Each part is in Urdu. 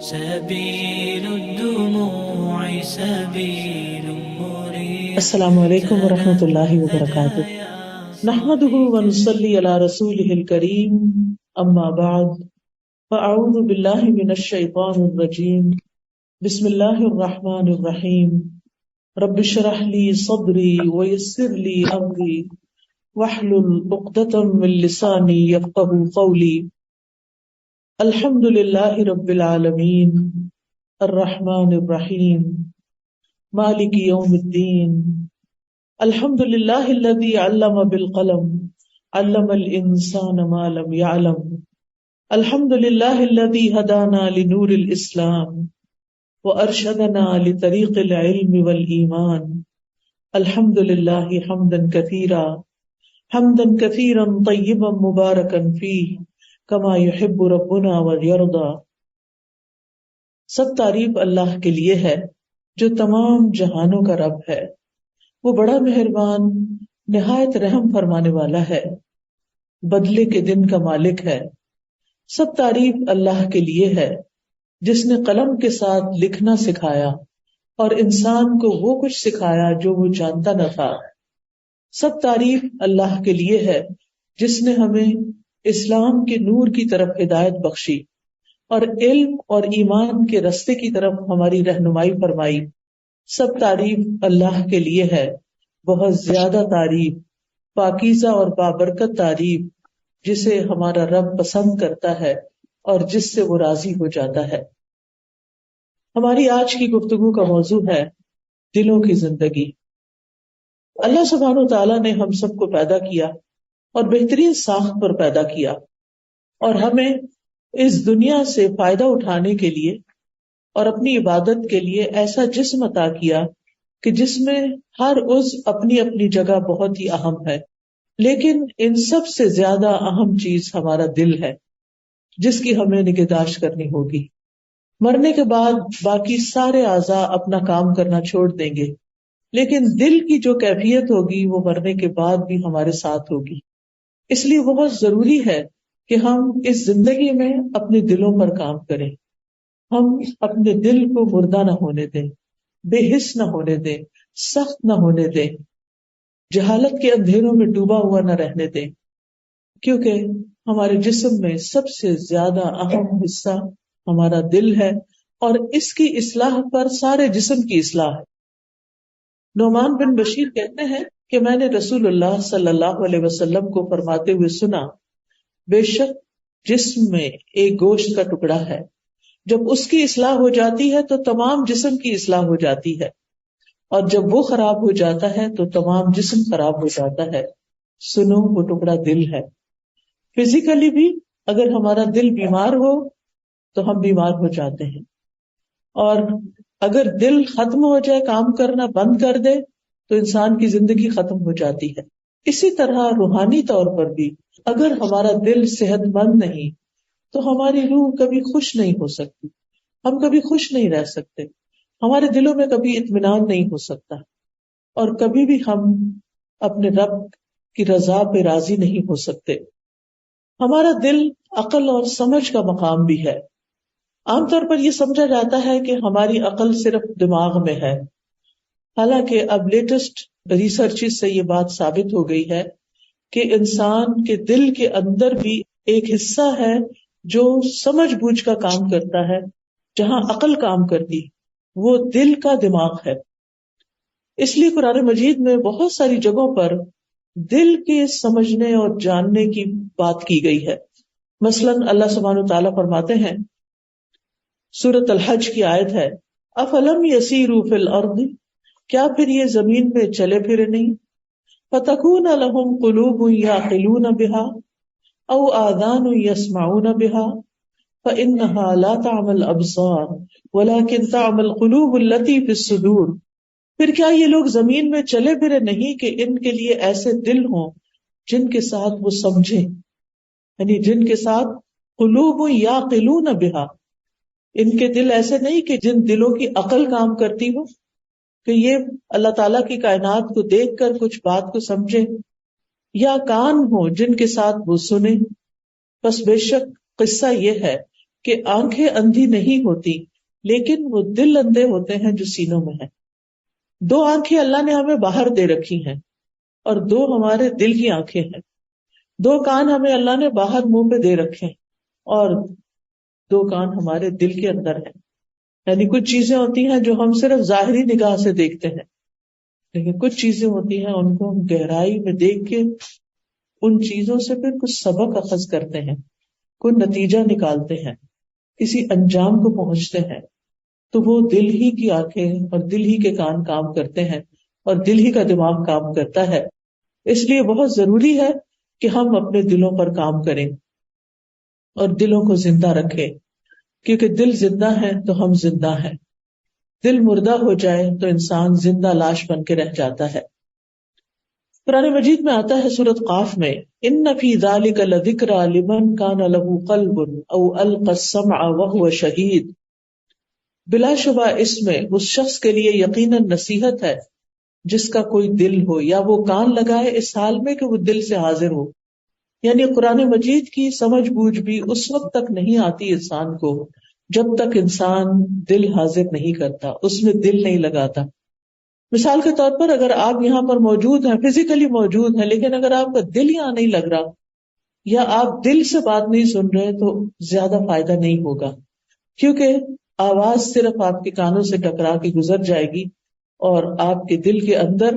سبيل الدموع سبيل مريح. السلام علیکم ورحمۃ اللہ وبرکاتہ. نحمده ونصلي على رسوله الكريم اما بعد فاعوذ باللہ من الشیطان الرجیم. بسم اللہ الرحمن الرحیم. رب اشرح لي صدری ويسر لي امری واحلل عقدۃ من لسانی یفقهوا قولی. الحمد للہ رب العالمین الرحمن الرحیم مالک یوم الدین. الحمد للہ الذی علم بالقلم علم الانسان ما لم يعلم. الحمد للہ الذی ہدانا لنور الاسلام وارشدنا لطریق العلم والایمان. الحمد للہ حمدا کثیرا طیبا مبارکا فیہ کما یحب ربنا ویرضی. سب تعریف اللہ کے لیے ہے جو تمام جہانوں کا رب ہے. وہ بڑا مہربان نہایت رحم فرمانے والا ہے، بدلے کے دن کا مالک ہے. سب تعریف اللہ کے لیے ہے جس نے قلم کے ساتھ لکھنا سکھایا اور انسان کو وہ کچھ سکھایا جو وہ جانتا نہ تھا. سب تعریف اللہ کے لیے ہے جس نے ہمیں اسلام کے نور کی طرف ہدایت بخشی اور علم اور ایمان کے رستے کی طرف ہماری رہنمائی فرمائی. سب تعریف اللہ کے لیے ہے، بہت زیادہ تعریف، پاکیزہ اور بابرکت تعریف جسے ہمارا رب پسند کرتا ہے اور جس سے وہ راضی ہو جاتا ہے. ہماری آج کی گفتگو کا موضوع ہے دلوں کی زندگی. اللہ سبحانہ و تعالیٰ نے ہم سب کو پیدا کیا اور بہترین ساخت پر پیدا کیا اور ہمیں اس دنیا سے فائدہ اٹھانے کے لیے اور اپنی عبادت کے لیے ایسا جسم عطا کیا کہ جس میں ہر عضو اپنی اپنی جگہ بہت ہی اہم ہے. لیکن ان سب سے زیادہ اہم چیز ہمارا دل ہے جس کی ہمیں نگہداشت کرنی ہوگی. مرنے کے بعد باقی سارے اعضاء اپنا کام کرنا چھوڑ دیں گے، لیکن دل کی جو کیفیت ہوگی وہ مرنے کے بعد بھی ہمارے ساتھ ہوگی. اس لیے بہت ضروری ہے کہ ہم اس زندگی میں اپنے دلوں پر کام کریں. ہم اپنے دل کو مردہ نہ ہونے دیں، بے حس نہ ہونے دیں، سخت نہ ہونے دیں، جہالت کے اندھیروں میں ڈوبا ہوا نہ رہنے دیں، کیونکہ ہمارے جسم میں سب سے زیادہ اہم حصہ ہمارا دل ہے اور اس کی اصلاح پر سارے جسم کی اصلاح ہے. نعمان بن بشیر کہتے ہیں کہ میں نے رسول اللہ صلی اللہ علیہ وسلم کو فرماتے ہوئے سنا، بے شک جسم میں ایک گوشت کا ٹکڑا ہے، جب اس کی اصلاح ہو جاتی ہے تو تمام جسم کی اصلاح ہو جاتی ہے، اور جب وہ خراب ہو جاتا ہے تو تمام جسم خراب ہو جاتا ہے. سنو وہ ٹکڑا دل ہے. فزیکلی بھی اگر ہمارا دل بیمار ہو تو ہم بیمار ہو جاتے ہیں، اور اگر دل ختم ہو جائے، کام کرنا بند کر دے تو انسان کی زندگی ختم ہو جاتی ہے. اسی طرح روحانی طور پر بھی اگر ہمارا دل صحت مند نہیں تو ہماری روح کبھی خوش نہیں ہو سکتی، ہم کبھی خوش نہیں رہ سکتے، ہمارے دلوں میں کبھی اطمینان نہیں ہو سکتا، اور کبھی بھی ہم اپنے رب کی رضا پہ راضی نہیں ہو سکتے. ہمارا دل عقل اور سمجھ کا مقام بھی ہے. عام طور پر یہ سمجھا جاتا ہے کہ ہماری عقل صرف دماغ میں ہے، حالانکہ اب لیٹسٹ ریسرچز سے یہ بات ثابت ہو گئی ہے کہ انسان کے دل کے اندر بھی ایک حصہ ہے جو سمجھ بوجھ کا کام کرتا ہے. جہاں عقل کام کرتی وہ دل کا دماغ ہے. اس لیے قرآن مجید میں بہت ساری جگہوں پر دل کے سمجھنے اور جاننے کی بات کی گئی ہے. مثلاً اللہ سبحانہ وتعالیٰ فرماتے ہیں، سورۃ الحج کی آیت ہے، افلم یسیروا فی الارض، کیا پھر یہ زمین میں چلے پھرے نہیں، فتکون لہم قلوب یعقلون بها او آذان یسمعون بها فانها لا تعمی الابصار ولکن تعمی القلوب التی فی الصدور. پھر کیا یہ لوگ زمین میں چلے پھرے نہیں کہ ان کے لیے ایسے دل ہوں جن کے ساتھ وہ سمجھیں، یعنی جن کے ساتھ قلوب یعقلون بها، ان کے دل ایسے نہیں کہ جن دلوں کی عقل کام کرتی ہو کہ یہ اللہ تعالیٰ کی کائنات کو دیکھ کر کچھ بات کو سمجھے، یا کان ہو جن کے ساتھ وہ سنے. بس بے شک قصہ یہ ہے کہ آنکھیں اندھی نہیں ہوتی لیکن وہ دل اندھے ہوتے ہیں جو سینوں میں ہیں. 2 آنکھیں اللہ نے ہمیں باہر دے رکھی ہیں اور 2 ہمارے دل کی آنکھیں ہیں. 2 کان ہمیں اللہ نے باہر منہ پہ دے رکھے ہیں اور 2 کان ہمارے دل کے اندر ہیں. یعنی کچھ چیزیں ہوتی ہیں جو ہم صرف ظاہری نگاہ سے دیکھتے ہیں، لیکن کچھ چیزیں ہوتی ہیں ان کو ہم گہرائی میں دیکھ کے ان چیزوں سے پھر کچھ سبق اخذ کرتے ہیں، کوئی نتیجہ نکالتے ہیں، کسی انجام کو پہنچتے ہیں. تو وہ دل ہی کی آنکھیں اور دل ہی کے کان کام کرتے ہیں اور دل ہی کا دماغ کام کرتا ہے. اس لیے بہت ضروری ہے کہ ہم اپنے دلوں پر کام کریں اور دلوں کو زندہ رکھیں، کیونکہ دل زندہ ہے تو ہم زندہ ہیں. دل مردہ ہو جائے تو انسان زندہ لاش بن کے رہ جاتا ہے. قرآن مجید میں آتا ہے سورۃ قاف میں، ان فی ذلک لذکری لمن کان لہ قلب او القی السمع وہو شہید. بلا شبہ اس میں اس شخص کے لیے یقیناً نصیحت ہے جس کا کوئی دل ہو یا وہ کان لگائے اس حال میں کہ وہ دل سے حاضر ہو. یعنی قرآن مجید کی سمجھ بوجھ بھی اس وقت تک نہیں آتی انسان کو جب تک انسان دل حاضر نہیں کرتا، اس میں دل نہیں لگاتا. مثال کے طور پر اگر آپ یہاں پر موجود ہیں، فزیکلی موجود ہیں، لیکن اگر آپ کا دل یہاں نہیں لگ رہا یا آپ دل سے بات نہیں سن رہے تو زیادہ فائدہ نہیں ہوگا، کیونکہ آواز صرف آپ کے کانوں سے ٹکرا کے گزر جائے گی اور آپ کے دل کے اندر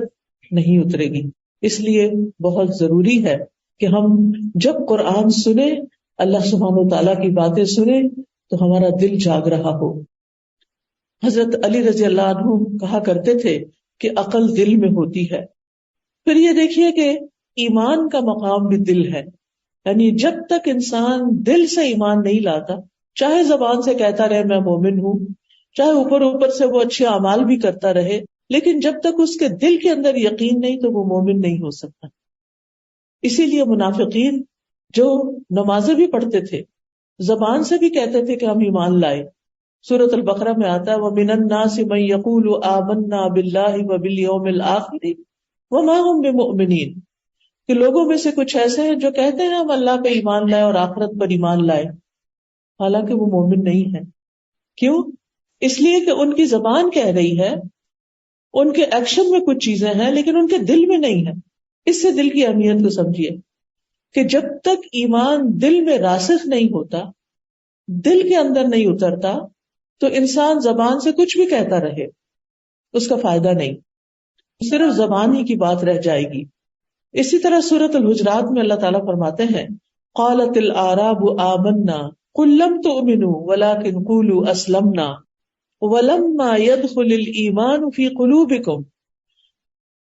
نہیں اترے گی. اس لیے بہت ضروری ہے کہ ہم جب قرآن سنیں، اللہ سبحانہ و تعالیٰ کی باتیں سنیں تو ہمارا دل جاگ رہا ہو. حضرت علی رضی اللہ عنہ کہا کرتے تھے کہ عقل دل میں ہوتی ہے. پھر یہ دیکھیے کہ ایمان کا مقام بھی دل ہے. یعنی جب تک انسان دل سے ایمان نہیں لاتا، چاہے زبان سے کہتا رہے میں مومن ہوں، چاہے اوپر اوپر سے وہ اچھے اعمال بھی کرتا رہے، لیکن جب تک اس کے دل کے اندر یقین نہیں تو وہ مومن نہیں ہو سکتا. اسی لیے منافقین جو نمازیں بھی پڑھتے تھے، زبان سے بھی کہتے تھے کہ ہم ایمان لائے. سورۃ البقرہ میں آتا ہے وَمِنَ النَّاسِ مَن يَقُولُ آمَنَّا بِاللَّهِ وَبِالْيَوْمِ الْآخِرِ وَمَا هُمْ بِمُؤْمِنِينَ، کہ لوگوں میں سے کچھ ایسے ہیں جو کہتے ہیں ہم اللہ پہ ایمان لائے اور آخرت پر ایمان لائے، حالانکہ وہ مومن نہیں ہے. کیوں؟ اس لیے کہ ان کی زبان کہہ رہی ہے، ان کے ایکشن میں کچھ چیزیں ہیں لیکن ان کے دل میں نہیں ہے. اس سے دل کی اہمیت کو سمجھیے کہ جب تک ایمان دل میں راسخ نہیں ہوتا، دل کے اندر نہیں اترتا، تو انسان زبان سے کچھ بھی کہتا رہے اس کا فائدہ نہیں، صرف زبان ہی کی بات رہ جائے گی. اسی طرح سورۃ الحجرات میں اللہ تعالیٰ فرماتے ہیں قالت الاعراب آمنا قل لم تؤمنوا ولكن قولوا اسلمنا ولما يدخل الايمان في قلوبكم.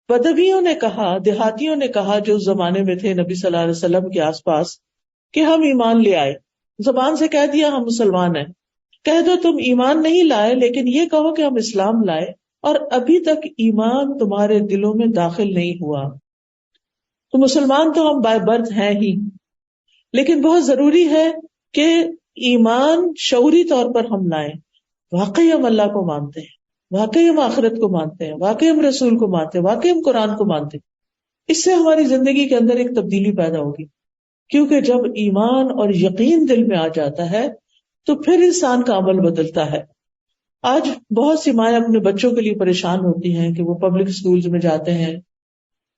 بدویوں نے کہا، دیہاتیوں نے کہا جو اس زمانے میں تھے نبی صلی اللہ علیہ وسلم کے آس پاس، کہ ہم ایمان لے آئے. زبان سے کہہ دیا ہم مسلمان ہیں. کہہ دو تم ایمان نہیں لائے لیکن یہ کہو کہ ہم اسلام لائے اور ابھی تک ایمان تمہارے دلوں میں داخل نہیں ہوا. تو مسلمان تو ہم بائی برتھ ہیں ہی، لیکن بہت ضروری ہے کہ ایمان شعوری طور پر ہم لائیں. واقعی ہم اللہ کو مانتے ہیں، واقعی ہم آخرت کو مانتے ہیں، واقعی ہم رسول کو مانتے ہیں، واقعی ہم قرآن کو مانتے ہیں. اس سے ہماری زندگی کے اندر ایک تبدیلی پیدا ہوگی، کیونکہ جب ایمان اور یقین دل میں آ جاتا ہے تو پھر انسان کا عمل بدلتا ہے. آج بہت سی مائیں اپنے بچوں کے لیے پریشان ہوتی ہیں کہ وہ پبلک سکولز میں جاتے ہیں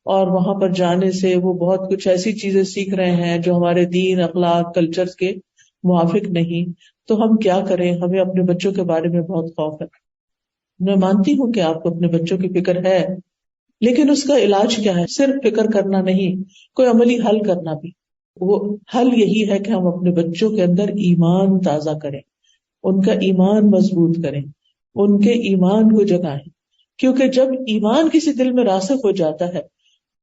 اور وہاں پر جانے سے وہ بہت کچھ ایسی چیزیں سیکھ رہے ہیں جو ہمارے دین، اخلاق، کلچر کے موافق نہیں. تو ہم کیا کریں؟ ہمیں اپنے بچوں کے بارے میں بہت خوف ہے. میں مانتی ہوں کہ آپ کو اپنے بچوں کی فکر ہے، لیکن اس کا علاج کیا ہے؟ صرف فکر کرنا نہیں، کوئی عملی حل کرنا بھی. وہ حل یہی ہے کہ ہم اپنے بچوں کے اندر ایمان تازہ کریں، ان کا ایمان مضبوط کریں، ان کے ایمان کو جگائیں. کیونکہ جب ایمان کسی دل میں راسخ ہو جاتا ہے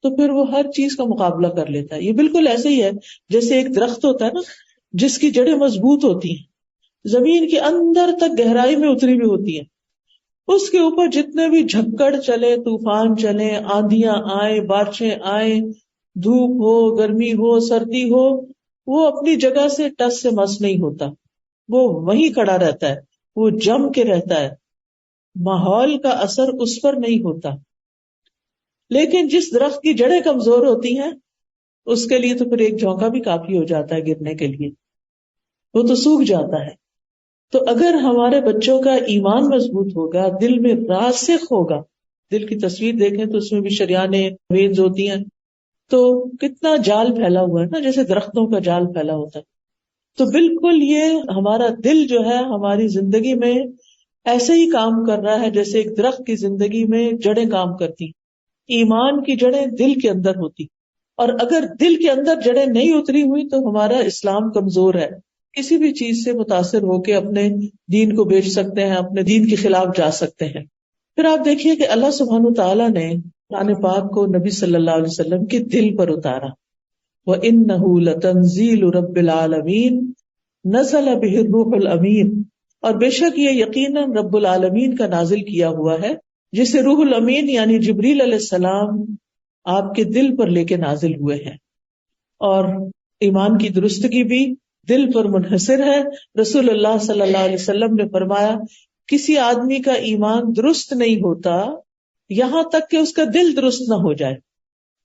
تو پھر وہ ہر چیز کا مقابلہ کر لیتا ہے. یہ بالکل ایسے ہی ہے جیسے ایک درخت ہوتا ہے نا، جس کی جڑیں مضبوط ہوتی ہیں، زمین کے اندر تک گہرائی میں اتری ہوئی ہوتی ہیں، اس کے اوپر جتنے بھی جھکڑ چلے، طوفان چلے، آندیاں آئیں، بارشیں آئیں، دھوپ ہو، گرمی ہو، سردی ہو، وہ اپنی جگہ سے ٹس سے مس نہیں ہوتا، وہ وہیں کھڑا رہتا ہے، وہ جم کے رہتا ہے، ماحول کا اثر اس پر نہیں ہوتا. لیکن جس درخت کی جڑیں کمزور ہوتی ہیں اس کے لیے تو پھر ایک جھونکا بھی کافی ہو جاتا ہے گرنے کے لیے. وہ تو سوکھ جاتا ہے. تو اگر ہمارے بچوں کا ایمان مضبوط ہوگا، دل میں راسخ ہوگا، دل کی تصویر دیکھیں تو اس میں بھی شریانیں وینز ہوتی ہیں، تو کتنا جال پھیلا ہوا ہے نا، جیسے درختوں کا جال پھیلا ہوتا ہے. تو بالکل یہ ہمارا دل جو ہے ہماری زندگی میں ایسے ہی کام کر رہا ہے جیسے ایک درخت کی زندگی میں جڑیں کام کرتی. ایمان کی جڑیں دل کے اندر ہوتی، اور اگر دل کے اندر جڑیں نہیں اتری ہوئی تو ہمارا اسلام کمزور ہے. کسی بھی چیز سے متاثر ہو کے اپنے دین کو بیچ سکتے ہیں، اپنے دین کے خلاف جا سکتے ہیں. پھر آپ دیکھیے کہ اللہ سبحانہ تعالیٰ نے قرآن پاک کو نبی صلی اللہ علیہ وسلم کے دل پر اتارا. وَإِنَّهُ لَتَنزِيلُ رَبِّ الْعَالَمِينَ نَزَلَ بِهِ الرُّوحُ الْأَمِينُ، اور بے شک یہ یقیناً رب العالمین کا نازل کیا ہوا ہے، جسے روح الامین یعنی جبریل علیہ السلام آپ کے دل پر لے کے نازل ہوئے ہیں. اور ایمان کی درستگی بھی دل پر منحصر ہے. رسول اللہ صلی اللہ علیہ وسلم نے فرمایا کسی آدمی کا ایمان درست نہیں ہوتا یہاں تک کہ اس کا دل درست نہ ہو جائے،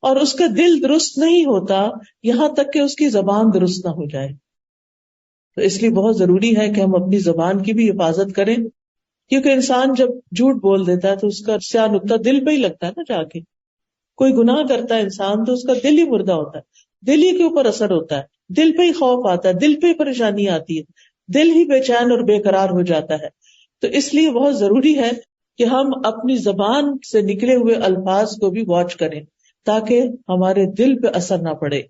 اور اس کا دل درست نہیں ہوتا یہاں تک کہ اس کی زبان درست نہ ہو جائے. تو اس لیے بہت ضروری ہے کہ ہم اپنی زبان کی بھی حفاظت کریں، کیونکہ انسان جب جھوٹ بول دیتا ہے تو اس کا سیاہ نقطہ دل پہ ہی لگتا ہے نا جا کے. کوئی گناہ کرتا ہے انسان تو اس کا دل ہی مردہ ہوتا ہے، دل ہی کے اوپر اثر ہوتا ہے، دل پہ ہی خوف آتا ہے، دل پہ ہی پریشانی آتی ہے، دل ہی بے چین اور بے قرار ہو جاتا ہے. تو اس لیے بہت ضروری ہے کہ ہم اپنی زبان سے نکلے ہوئے الفاظ کو بھی واچ کریں تاکہ ہمارے دل پہ اثر نہ پڑے.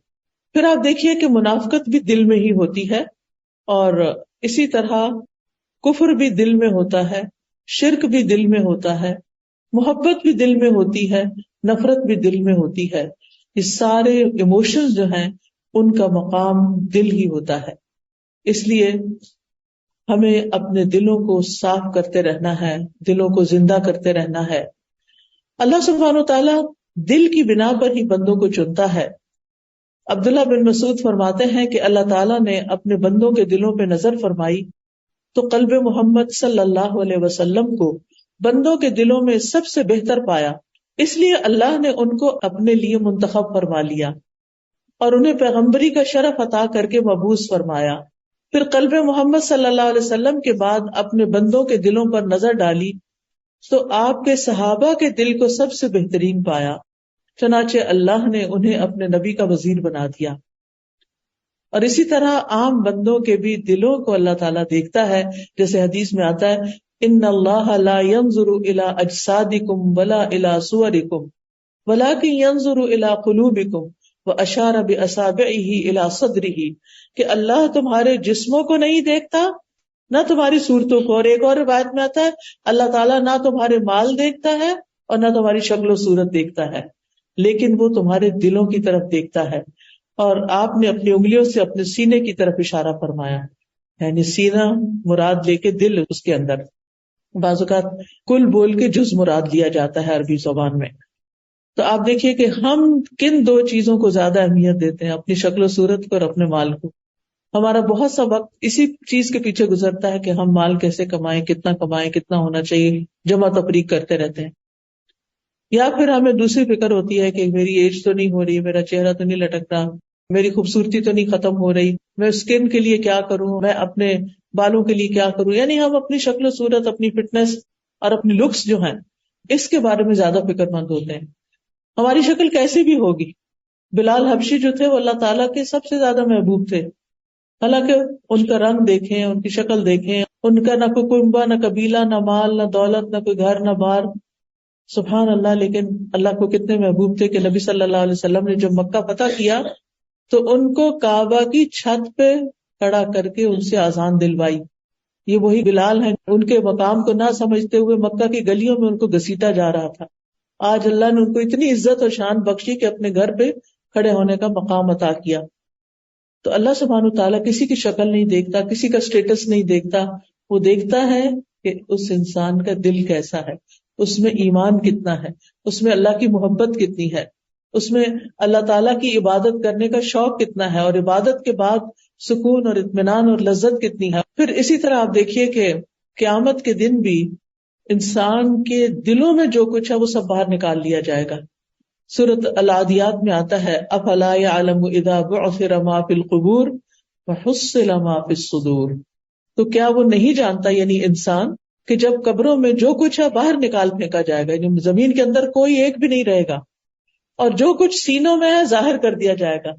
پھر آپ دیکھیے کہ منافقت بھی دل میں ہی ہوتی ہے، اور اسی طرح کفر بھی دل میں ہوتا ہے، شرک بھی دل میں ہوتا ہے، محبت بھی دل میں ہوتی ہے، نفرت بھی دل میں ہوتی ہے. یہ سارے ایموشنز جو ہیں ان کا مقام دل ہی ہوتا ہے. اس لیے ہمیں اپنے دلوں کو صاف کرتے رہنا ہے، دلوں کو زندہ کرتے رہنا ہے. اللہ سبحانہ و تعالیٰ دل کی بنا پر ہی بندوں کو چنتا ہے. عبداللہ بن مسعود فرماتے ہیں کہ اللہ تعالیٰ نے اپنے بندوں کے دلوں پہ نظر فرمائی تو قلب محمد صلی اللہ علیہ وسلم کو بندوں کے دلوں میں سب سے بہتر پایا، اس لیے اللہ نے ان کو اپنے لیے منتخب فرما لیا اور انہیں پیغمبری کا شرف عطا کر کے مبعوث فرمایا. پھر قلب محمد صلی اللہ علیہ وسلم کے بعد اپنے بندوں کے دلوں پر نظر ڈالی تو آپ کے صحابہ کے دل کو سب سے بہترین پایا، چنانچہ اللہ نے انہیں اپنے نبی کا وزیر بنا دیا. اور اسی طرح عام بندوں کے بھی دلوں کو اللہ تعالیٰ دیکھتا ہے، جیسے حدیث میں آتا ہے ان اللہ لا ينظر الى اجسادکم ولا الى صورکم ولکن ينظر الى قلوبکم واشار باصابعہ الى صدرہ، کہ اللہ تمہارے جسموں کو نہیں دیکھتا نہ تمہاری صورتوں کو. اور ایک اور روایت میں آتا ہے اللہ تعالیٰ نہ تمہارے مال دیکھتا ہے اور نہ تمہاری شکل و صورت دیکھتا ہے، لیکن وہ تمہارے دلوں کی طرف دیکھتا ہے. اور آپ نے اپنی انگلیوں سے اپنے سینے کی طرف اشارہ فرمایا، یعنی سینہ مراد لے کے دل اس کے اندر. بعض اوقات کل بول کے جز مراد لیا جاتا ہے عربی زبان میں. تو آپ دیکھیے کہ ہم کن دو چیزوں کو زیادہ اہمیت دیتے ہیں، اپنی شکل و صورت کو اور اپنے مال کو. ہمارا بہت سا وقت اسی چیز کے پیچھے گزرتا ہے کہ ہم مال کیسے کمائیں، کتنا ہونا چاہیے، جمع تفریق کرتے رہتے ہیں. یا پھر ہمیں دوسری فکر ہوتی ہے کہ میری ایج تو نہیں ہو رہی، میرا چہرہ تو نہیں لٹک رہا، میری خوبصورتی تو نہیں ختم ہو رہی، میں اسکن کے لیے کیا کروں، میں اپنے بالوں کے لیے کیا کروں. یعنی ہم اپنی شکل و صورت، اپنی فٹنس اور اپنی لکس جو ہیں اس کے بارے میں زیادہ فکر مند ہوتے ہیں. ہماری شکل کیسی بھی ہوگی. بلال حبشی جو تھے وہ اللہ تعالیٰ کے سب سے زیادہ محبوب تھے، حالانکہ ان کا رنگ دیکھیں، ان کی شکل دیکھیں، ان کا نہ کوئی کنبہ، نہ قبیلہ، نہ مال، نہ دولت، نہ کوئی گھر، نہ بار. سبحان اللہ. لیکن اللہ کو کتنے محبوب تھے کہ نبی صلی اللہ علیہ وسلم نے جب مکہ فتح کیا تو ان کو کعبہ کی چھت پہ کھڑا کر کے ان سے اذان دلوائی. یہ وہی بلال ہیں، ان کے مقام کو نہ سمجھتے ہوئے مکہ کی گلیوں میں ان کو گھسیٹا جا رہا تھا. آج اللہ نے ان کو اتنی عزت اور شان بخشی کہ اپنے گھر پہ کھڑے ہونے کا مقام عطا کیا. تو اللہ سبحانہ وتعالیٰ کسی کی شکل نہیں دیکھتا، کسی کا سٹیٹس نہیں دیکھتا، وہ دیکھتا ہے کہ اس انسان کا دل کیسا ہے، اس میں ایمان کتنا ہے، اس میں اللہ کی محبت کتنی ہے، اس میں اللہ تعالیٰ کی عبادت کرنے کا شوق کتنا ہے، اور عبادت کے بعد سکون اور اطمینان اور لذت کتنی ہے. پھر اسی طرح آپ دیکھیے کہ قیامت کے دن بھی انسان کے دلوں میں جو کچھ ہے وہ سب باہر نکال لیا جائے گا. سورۃ العادیات میں آتا ہے افلا یعلم اذا بعثر ما فی القبور وحصل ما فی الصدور، تو کیا وہ نہیں جانتا یعنی انسان کہ جب قبروں میں جو کچھ ہے باہر نکال پھینکا جائے گا، یعنی زمین کے اندر کوئی ایک بھی نہیں رہے گا، اور جو کچھ سینوں میں ہے ظاہر کر دیا جائے گا.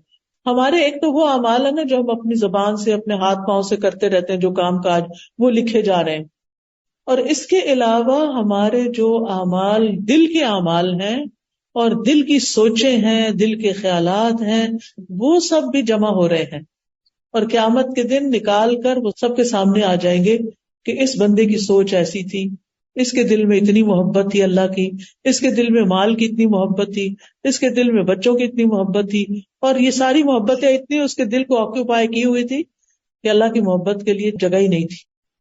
ہمارے ایک تو وہ اعمال ہے نا جو ہم اپنی زبان سے اپنے ہاتھ پاؤں سے کرتے رہتے ہیں، جو کام کاج وہ لکھے جا رہے ہیں، اور اس کے علاوہ ہمارے جو اعمال دل کے اعمال ہیں اور دل کی سوچیں ہیں، دل کے خیالات ہیں، وہ سب بھی جمع ہو رہے ہیں، اور قیامت کے دن نکال کر وہ سب کے سامنے آ جائیں گے کہ اس بندے کی سوچ ایسی تھی، اس کے دل میں اتنی محبت تھی اللہ کی، اس کے دل میں مال کی اتنی محبت تھی، اس کے دل میں بچوں کی اتنی محبت تھی، اور یہ ساری محبتیں اتنی اس کے دل کو آکوپائی کی ہوئی تھی کہ اللہ کی محبت کے لیے جگہ ہی نہیں تھی.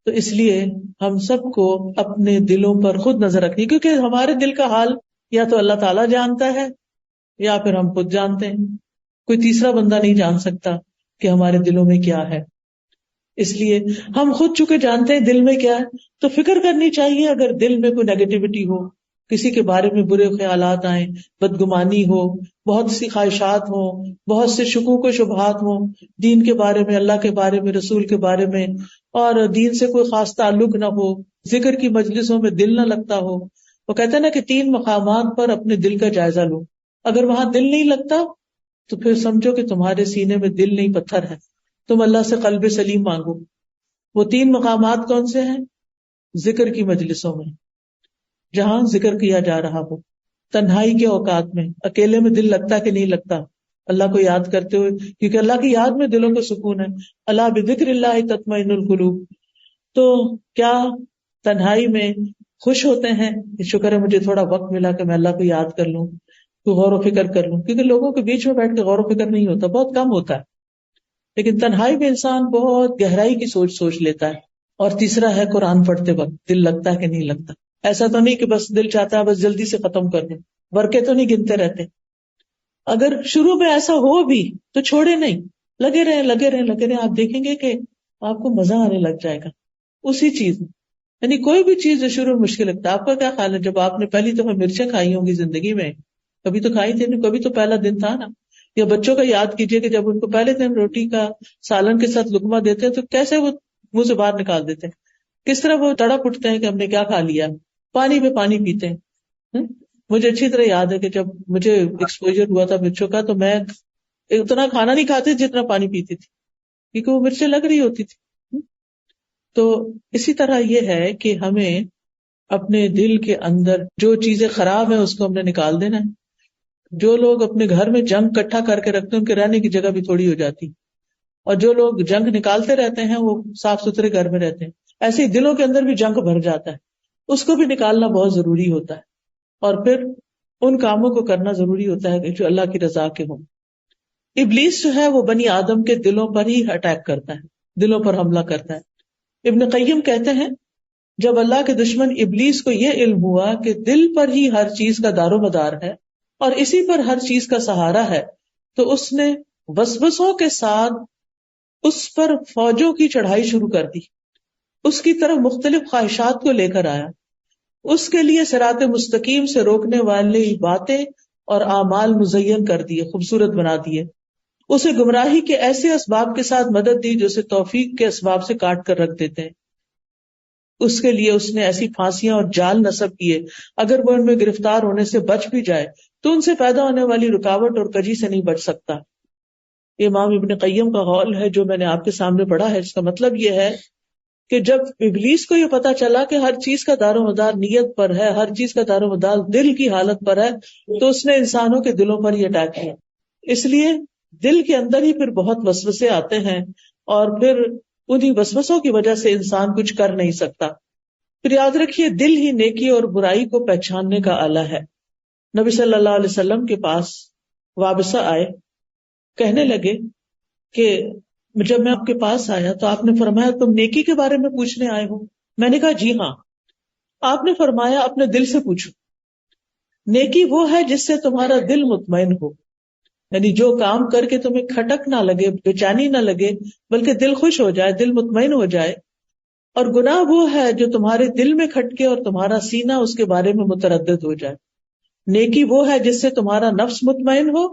تو اس لیے ہم سب کو اپنے دلوں پر خود نظر رکھنی، کیونکہ ہمارے دل کا حال یا تو اللہ تعالیٰ جانتا ہے یا پھر ہم خود جانتے ہیں، کوئی تیسرا بندہ نہیں جان سکتا کہ ہمارے دلوں میں کیا ہے. اس لیے ہم خود چونکہ جانتے ہیں دل میں کیا ہے، تو فکر کرنی چاہیے. اگر دل میں کوئی نیگیٹیوٹی ہو، کسی کے بارے میں برے خیالات آئیں، بدگمانی ہو، بہت سی خواہشات ہوں، بہت سے شکوک و شبہات ہوں دین کے بارے میں، اللہ کے بارے میں، رسول کے بارے میں، اور دین سے کوئی خاص تعلق نہ ہو، ذکر کی مجلسوں میں دل نہ لگتا ہو. وہ کہتے ہیں نا کہ 3 مقامات پر اپنے دل کا جائزہ لو. اگر وہاں دل نہیں لگتا تو پھر سمجھو کہ تمہارے سینے میں دل نہیں پتھر ہے، تم اللہ سے قلب سلیم مانگو. وہ 3 مقامات کون سے ہیں؟ ذکر کی مجلسوں میں، جہاں ذکر کیا جا رہا ہو، تنہائی کے اوقات میں، اکیلے میں دل لگتا کہ نہیں لگتا اللہ کو یاد کرتے ہوئے، کیونکہ اللہ کی یاد میں دلوں کو سکون ہے. اللہ بذکر اللہ تطمئن القلوب. تو کیا تنہائی میں خوش ہوتے ہیں کہ شکر ہے مجھے تھوڑا وقت ملا کہ میں اللہ کو یاد کر لوں، تو غور و فکر کر لوں، کیونکہ لوگوں کے بیچ میں بیٹھ کے غور و فکر نہیں ہوتا، بہت کم ہوتا ہے. لیکن تنہائی میں انسان بہت گہرائی کی سوچ لیتا ہے. اور تیسرا ہے قرآن پڑھتے وقت دل لگتا ہے کہ نہیں لگتا. ایسا تو نہیں کہ بس دل چاہتا ہے بس جلدی سے ختم کر دیں، برقے تو نہیں گنتے رہتے. اگر شروع میں ایسا ہو بھی تو چھوڑے نہیں، لگے رہیں لگے رہیں لگے رہیں. آپ دیکھیں گے کہ آپ کو مزہ آنے لگ جائے گا اسی چیز میں. یعنی کوئی بھی چیز جو شروع میں مشکل لگتا ہے. آپ کا کیا خیال ہے جب آپ نے پہلی دفعہ مرچیں کھائی ہوں گی زندگی میں، کبھی تو کھائی تھی نہیں، کبھی تو پہلا دن تھا نا. یا بچوں کا یاد کیجئے کہ جب ان کو پہلے دن روٹی کا سالن کے ساتھ لقمہ دیتے ہیں تو کیسے وہ منہ سے باہر نکال دیتے ہیں، کس طرح وہ تڑپ اٹھتے ہیں کہ ہم نے کیا کھا لیا. پانی پہ پانی پیتے ہیں. مجھے اچھی طرح یاد ہے کہ جب مجھے ایکسپوجر ہوا تھا مرچوں کا تو میں اتنا کھانا نہیں کھاتی جتنا پانی پیتی تھی، کیونکہ وہ مرچیں لگ رہی ہوتی تھی. تو اسی طرح یہ ہے کہ ہمیں اپنے دل کے اندر جو چیزیں خراب ہیں اس کو ہم نے نکال دینا ہے. جو لوگ اپنے گھر میں جنگ کٹھا کر کے رکھتے ہیں ان کے رہنے کی جگہ بھی تھوڑی ہو جاتی، اور جو لوگ جنگ نکالتے رہتے ہیں وہ صاف ستھرے گھر میں رہتے ہیں. ایسے ہی دلوں کے اندر بھی جنگ بھر جاتا ہے، اس کو بھی نکالنا بہت ضروری ہوتا ہے. اور پھر ان کاموں کو کرنا ضروری ہوتا ہے جو اللہ کی رضا کے ہوں. ابلیس جو ہے وہ بنی آدم کے دلوں پر ہی اٹیک کرتا ہے، دلوں پر حملہ کرتا ہے. ابن قیم کہتے ہیں جب اللہ کے دشمن ابلیس کو یہ علم ہوا کہ دل پر ہی ہر چیز کا دار و مدار ہے اور اسی پر ہر چیز کا سہارا ہے، تو اس نے وسوسوں کے ساتھ اس پر فوجوں کی چڑھائی شروع کر دی. اس کی طرف مختلف خواہشات کو لے کر آیا، اس کے لیے صراط مستقیم سے روکنے والی باتیں اور اعمال مزین کر دیے، خوبصورت بنا دیے. اسے گمراہی کے ایسے اسباب کے ساتھ مدد دی جو اسے توفیق کے اسباب سے کاٹ کر رکھ دیتے ہیں. اس کے لیے اس نے ایسی پھانسیاں اور جال نصب کیے، اگر وہ ان میں گرفتار ہونے سے بچ بھی جائے تو ان سے پیدا ہونے والی رکاوٹ اور کجی سے نہیں بچ سکتا. یہ امام ابن قیم کا قول ہے جو میں نے آپ کے سامنے پڑھا ہے. اس کا مطلب یہ ہے کہ جب ابلیس کو یہ پتا چلا کہ ہر چیز کا دار و مدار نیت پر ہے، ہر چیز کا دار و مدار دل کی حالت پر ہے، تو اس نے انسانوں کے دلوں پر ہی اٹیک کیا. اس لیے دل کے اندر ہی پھر بہت وسوسے آتے ہیں، اور پھر انہی وسوسوں کی وجہ سے انسان کچھ کر نہیں سکتا. پھر یاد رکھیے دل ہی نیکی اور برائی کو پہچاننے کا آلہ ہے. نبی صلی اللہ علیہ وسلم کے پاس وابسہ آئے، کہنے لگے کہ جب میں آپ کے پاس آیا تو آپ نے فرمایا تم نیکی کے بارے میں پوچھنے آئے ہو؟ میں نے کہا جی ہاں. آپ نے فرمایا اپنے دل سے پوچھو. نیکی وہ ہے جس سے تمہارا دل مطمئن ہو، یعنی جو کام کر کے تمہیں کھٹک نہ لگے، بے چینی نہ لگے، بلکہ دل خوش ہو جائے، دل مطمئن ہو جائے. اور گناہ وہ ہے جو تمہارے دل میں کھٹکے اور تمہارا سینہ اس کے بارے میں متردد ہو جائے. نیکی وہ ہے جس سے تمہارا نفس مطمئن ہو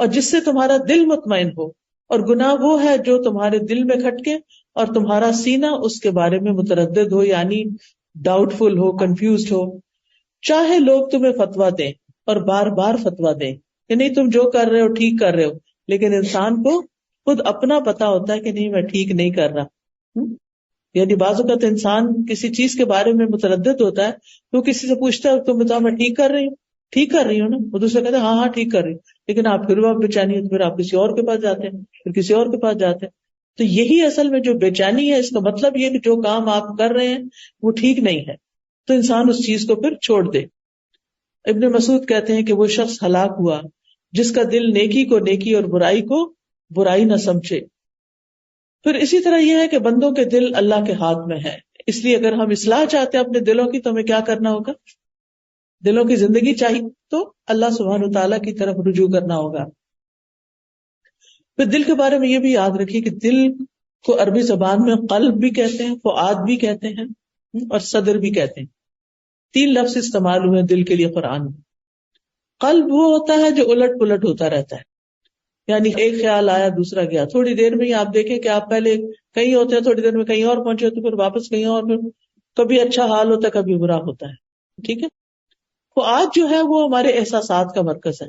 اور جس سے تمہارا دل مطمئن ہو. اور گناہ وہ ہے جو تمہارے دل میں کھٹکے اور تمہارا سینہ اس کے بارے میں متردد ہو، یعنی ڈاؤٹ فل ہو، کنفیوزڈ ہو. چاہے لوگ تمہیں فتویٰ دیں اور بار بار فتویٰ دیں کہ نہیں تم جو کر رہے ہو ٹھیک کر رہے ہو، لیکن انسان کو خود اپنا پتا ہوتا ہے کہ نہیں میں ٹھیک نہیں کر رہا. یعنی بعض اوقات انسان کسی چیز کے بارے میں متردد ہوتا ہے تو کسی سے پوچھتا ہے تم بتاؤ میں ٹھیک کر رہی ہوں، ٹھیک کر رہی ہوں نا، وہ دوسرے کہتے ہیں ہاں ہاں ٹھیک کر رہی ہوں، لیکن آپ پھر وہ بے چینی ہے، پھر آپ کسی اور کے پاس جاتے ہیں، پھر کسی اور کے پاس جاتے ہیں. تو یہی اصل میں جو بے چینی ہے، اس کا مطلب یہ کہ جو کام آپ کر رہے ہیں وہ ٹھیک نہیں ہے، تو انسان اس چیز کو پھر چھوڑ دے. ابن مسعود کہتے ہیں کہ وہ شخص ہلاک ہوا جس کا دل نیکی کو نیکی اور برائی کو برائی نہ سمجھے. پھر اسی طرح یہ ہے کہ بندوں کے دل اللہ کے ہاتھ میں ہے، اس لیے اگر ہم اصلاح چاہتے ہیں اپنے دلوں کی تو ہمیں کیا کرنا ہوگا؟ دلوں کی زندگی چاہیے تو اللہ سبحانہ تعالیٰ کی طرف رجوع کرنا ہوگا. پھر دل کے بارے میں یہ بھی یاد رکھیے کہ دل کو عربی زبان میں قلب بھی کہتے ہیں، فؤاد بھی کہتے ہیں اور صدر بھی کہتے ہیں. 3 لفظ استعمال ہوئے دل کے لیے قرآن میں. قلب وہ ہوتا ہے جو الٹ پلٹ ہوتا رہتا ہے، یعنی ایک خیال آیا دوسرا گیا. تھوڑی دیر میں ہی آپ دیکھیں کہ آپ پہلے کہیں ہوتے ہیں، تھوڑی دیر میں کہیں اور پہنچے ہوتے، پھر واپس کہیں اور، پھر کبھی اچھا حال ہوتا ہے کبھی برا ہوتا ہے. ٹھیک ہے. فؤاد جو ہے وہ ہمارے احساسات کا مرکز ہے،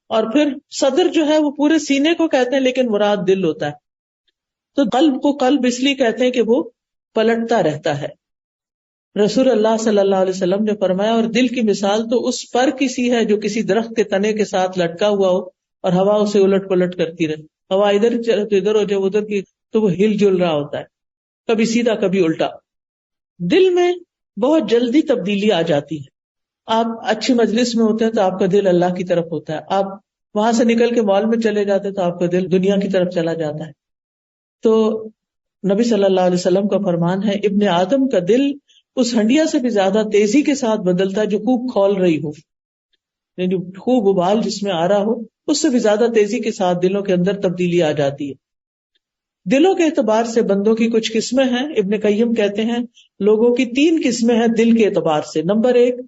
اور پھر صدر جو ہے وہ پورے سینے کو کہتے ہیں لیکن مراد دل ہوتا ہے. تو قلب کو قلب اس لیے کہتے ہیں کہ وہ پلٹتا رہتا ہے. رسول اللہ صلی اللہ علیہ وسلم نے فرمایا اور دل کی مثال تو اس پر کسی ہے جو کسی درخت کے تنے کے ساتھ لٹکا ہوا ہو اور ہوا اسے الٹ پلٹ کرتی رہے. ہوا ادھر چلے تو ادھر ہو جائے، ادھر کی تو وہ ہل جل رہا ہوتا ہے، کبھی سیدھا کبھی الٹا. دل میں بہت جلدی تبدیلی آ جاتی ہے. آپ اچھی مجلس میں ہوتے ہیں تو آپ کا دل اللہ کی طرف ہوتا ہے، آپ وہاں سے نکل کے مال میں چلے جاتے ہیں تو آپ کا دل دنیا کی طرف چلا جاتا ہے. تو نبی صلی اللہ علیہ وسلم کا فرمان ہے ابن آدم کا دل اس ہنڈیا سے بھی زیادہ تیزی کے ساتھ بدلتا ہے جو خوب کھول رہی ہو، یعنی خوب ابال جس میں آ رہا ہو، اس سے بھی زیادہ تیزی کے ساتھ دلوں کے اندر تبدیلی آ جاتی ہے. دلوں کے اعتبار سے بندوں کی کچھ قسمیں ہیں. ابن قیم کہتے ہیں لوگوں کی 3 قسمیں ہیں دل کے اعتبار سے. نمبر 1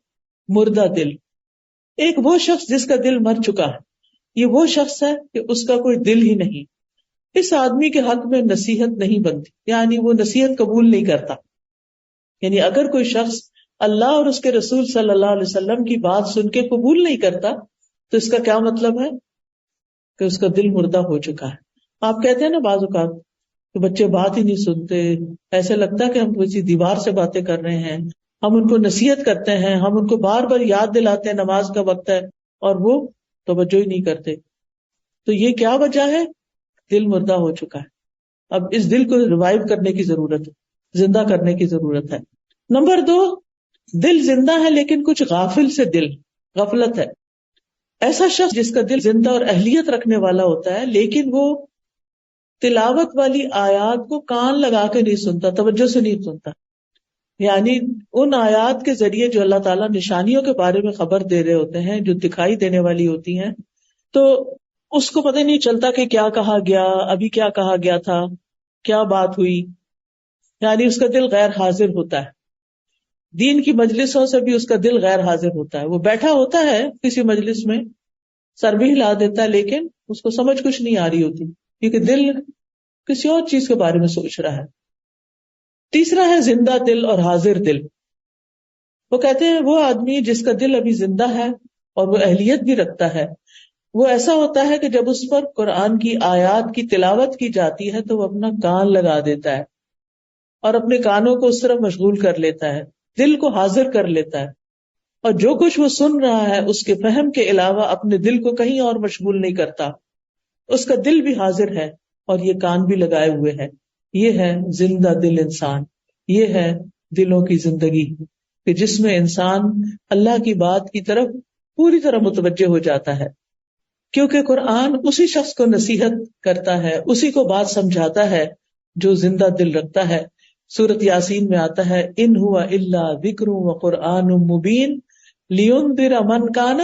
مردہ دل. ایک وہ شخص جس کا دل مر چکا ہے، یہ وہ شخص ہے کہ اس کا کوئی دل ہی نہیں. اس آدمی کے حق میں نصیحت نہیں بنتی، یعنی وہ نصیحت قبول نہیں کرتا. یعنی اگر کوئی شخص اللہ اور اس کے رسول صلی اللہ علیہ وسلم کی بات سن کے قبول نہیں کرتا تو اس کا کیا مطلب ہے کہ اس کا دل مردہ ہو چکا ہے. آپ کہتے ہیں نا بعض اوقات کہ بچے بات ہی نہیں سنتے، ایسے لگتا ہے کہ ہم کسی دیوار سے باتیں کر رہے ہیں. ہم ان کو نصیحت کرتے ہیں، ہم ان کو بار بار یاد دلاتے ہیں نماز کا وقت ہے اور وہ توجہ ہی نہیں کرتے. تو یہ کیا وجہ ہے؟ دل مردہ ہو چکا ہے. اب اس دل کو ریوائیو کرنے کی ضرورت ہے، زندہ کرنے کی ضرورت ہے. نمبر 2 دل زندہ ہے لیکن کچھ غافل سے دل، غفلت ہے. ایسا شخص جس کا دل زندہ اور اہلیت رکھنے والا ہوتا ہے لیکن وہ تلاوت والی آیات کو کان لگا کے نہیں سنتا، توجہ سے نہیں سنتا. یعنی ان آیات کے ذریعے جو اللہ تعالیٰ نشانیوں کے بارے میں خبر دے رہے ہوتے ہیں، جو دکھائی دینے والی ہوتی ہیں، تو اس کو پتہ نہیں چلتا کہ کیا کہا گیا، ابھی کیا کہا گیا تھا، کیا بات ہوئی. یعنی اس کا دل غیر حاضر ہوتا ہے. دین کی مجلسوں سے بھی اس کا دل غیر حاضر ہوتا ہے. وہ بیٹھا ہوتا ہے کسی مجلس میں، سر بھی ہلا دیتا ہے لیکن اس کو سمجھ کچھ نہیں آ رہی ہوتی کیونکہ دل کسی اور چیز کے بارے میں سوچ رہا ہے. تیسرا ہے زندہ دل اور حاضر دل. وہ کہتے ہیں وہ آدمی جس کا دل ابھی زندہ ہے اور وہ اہلیت بھی رکھتا ہے، وہ ایسا ہوتا ہے کہ جب اس پر قرآن کی آیات کی تلاوت کی جاتی ہے تو وہ اپنا کان لگا دیتا ہے اور اپنے کانوں کو اس طرف مشغول کر لیتا ہے، دل کو حاضر کر لیتا ہے، اور جو کچھ وہ سن رہا ہے اس کے فہم کے علاوہ اپنے دل کو کہیں اور مشغول نہیں کرتا. اس کا دل بھی حاضر ہے اور یہ کان بھی لگائے ہوئے ہے. یہ ہے زندہ دل انسان. یہ ہے دلوں کی زندگی کہ جس میں انسان اللہ کی بات کی طرف پوری طرح متوجہ ہو جاتا ہے، کیونکہ قرآن اسی شخص کو نصیحت کرتا ہے، اسی کو بات سمجھاتا ہے جو زندہ دل رکھتا ہے. سورۃ یاسین میں آتا ہے ان ہوا الا ذکر وقرآن مبین لینذر من کان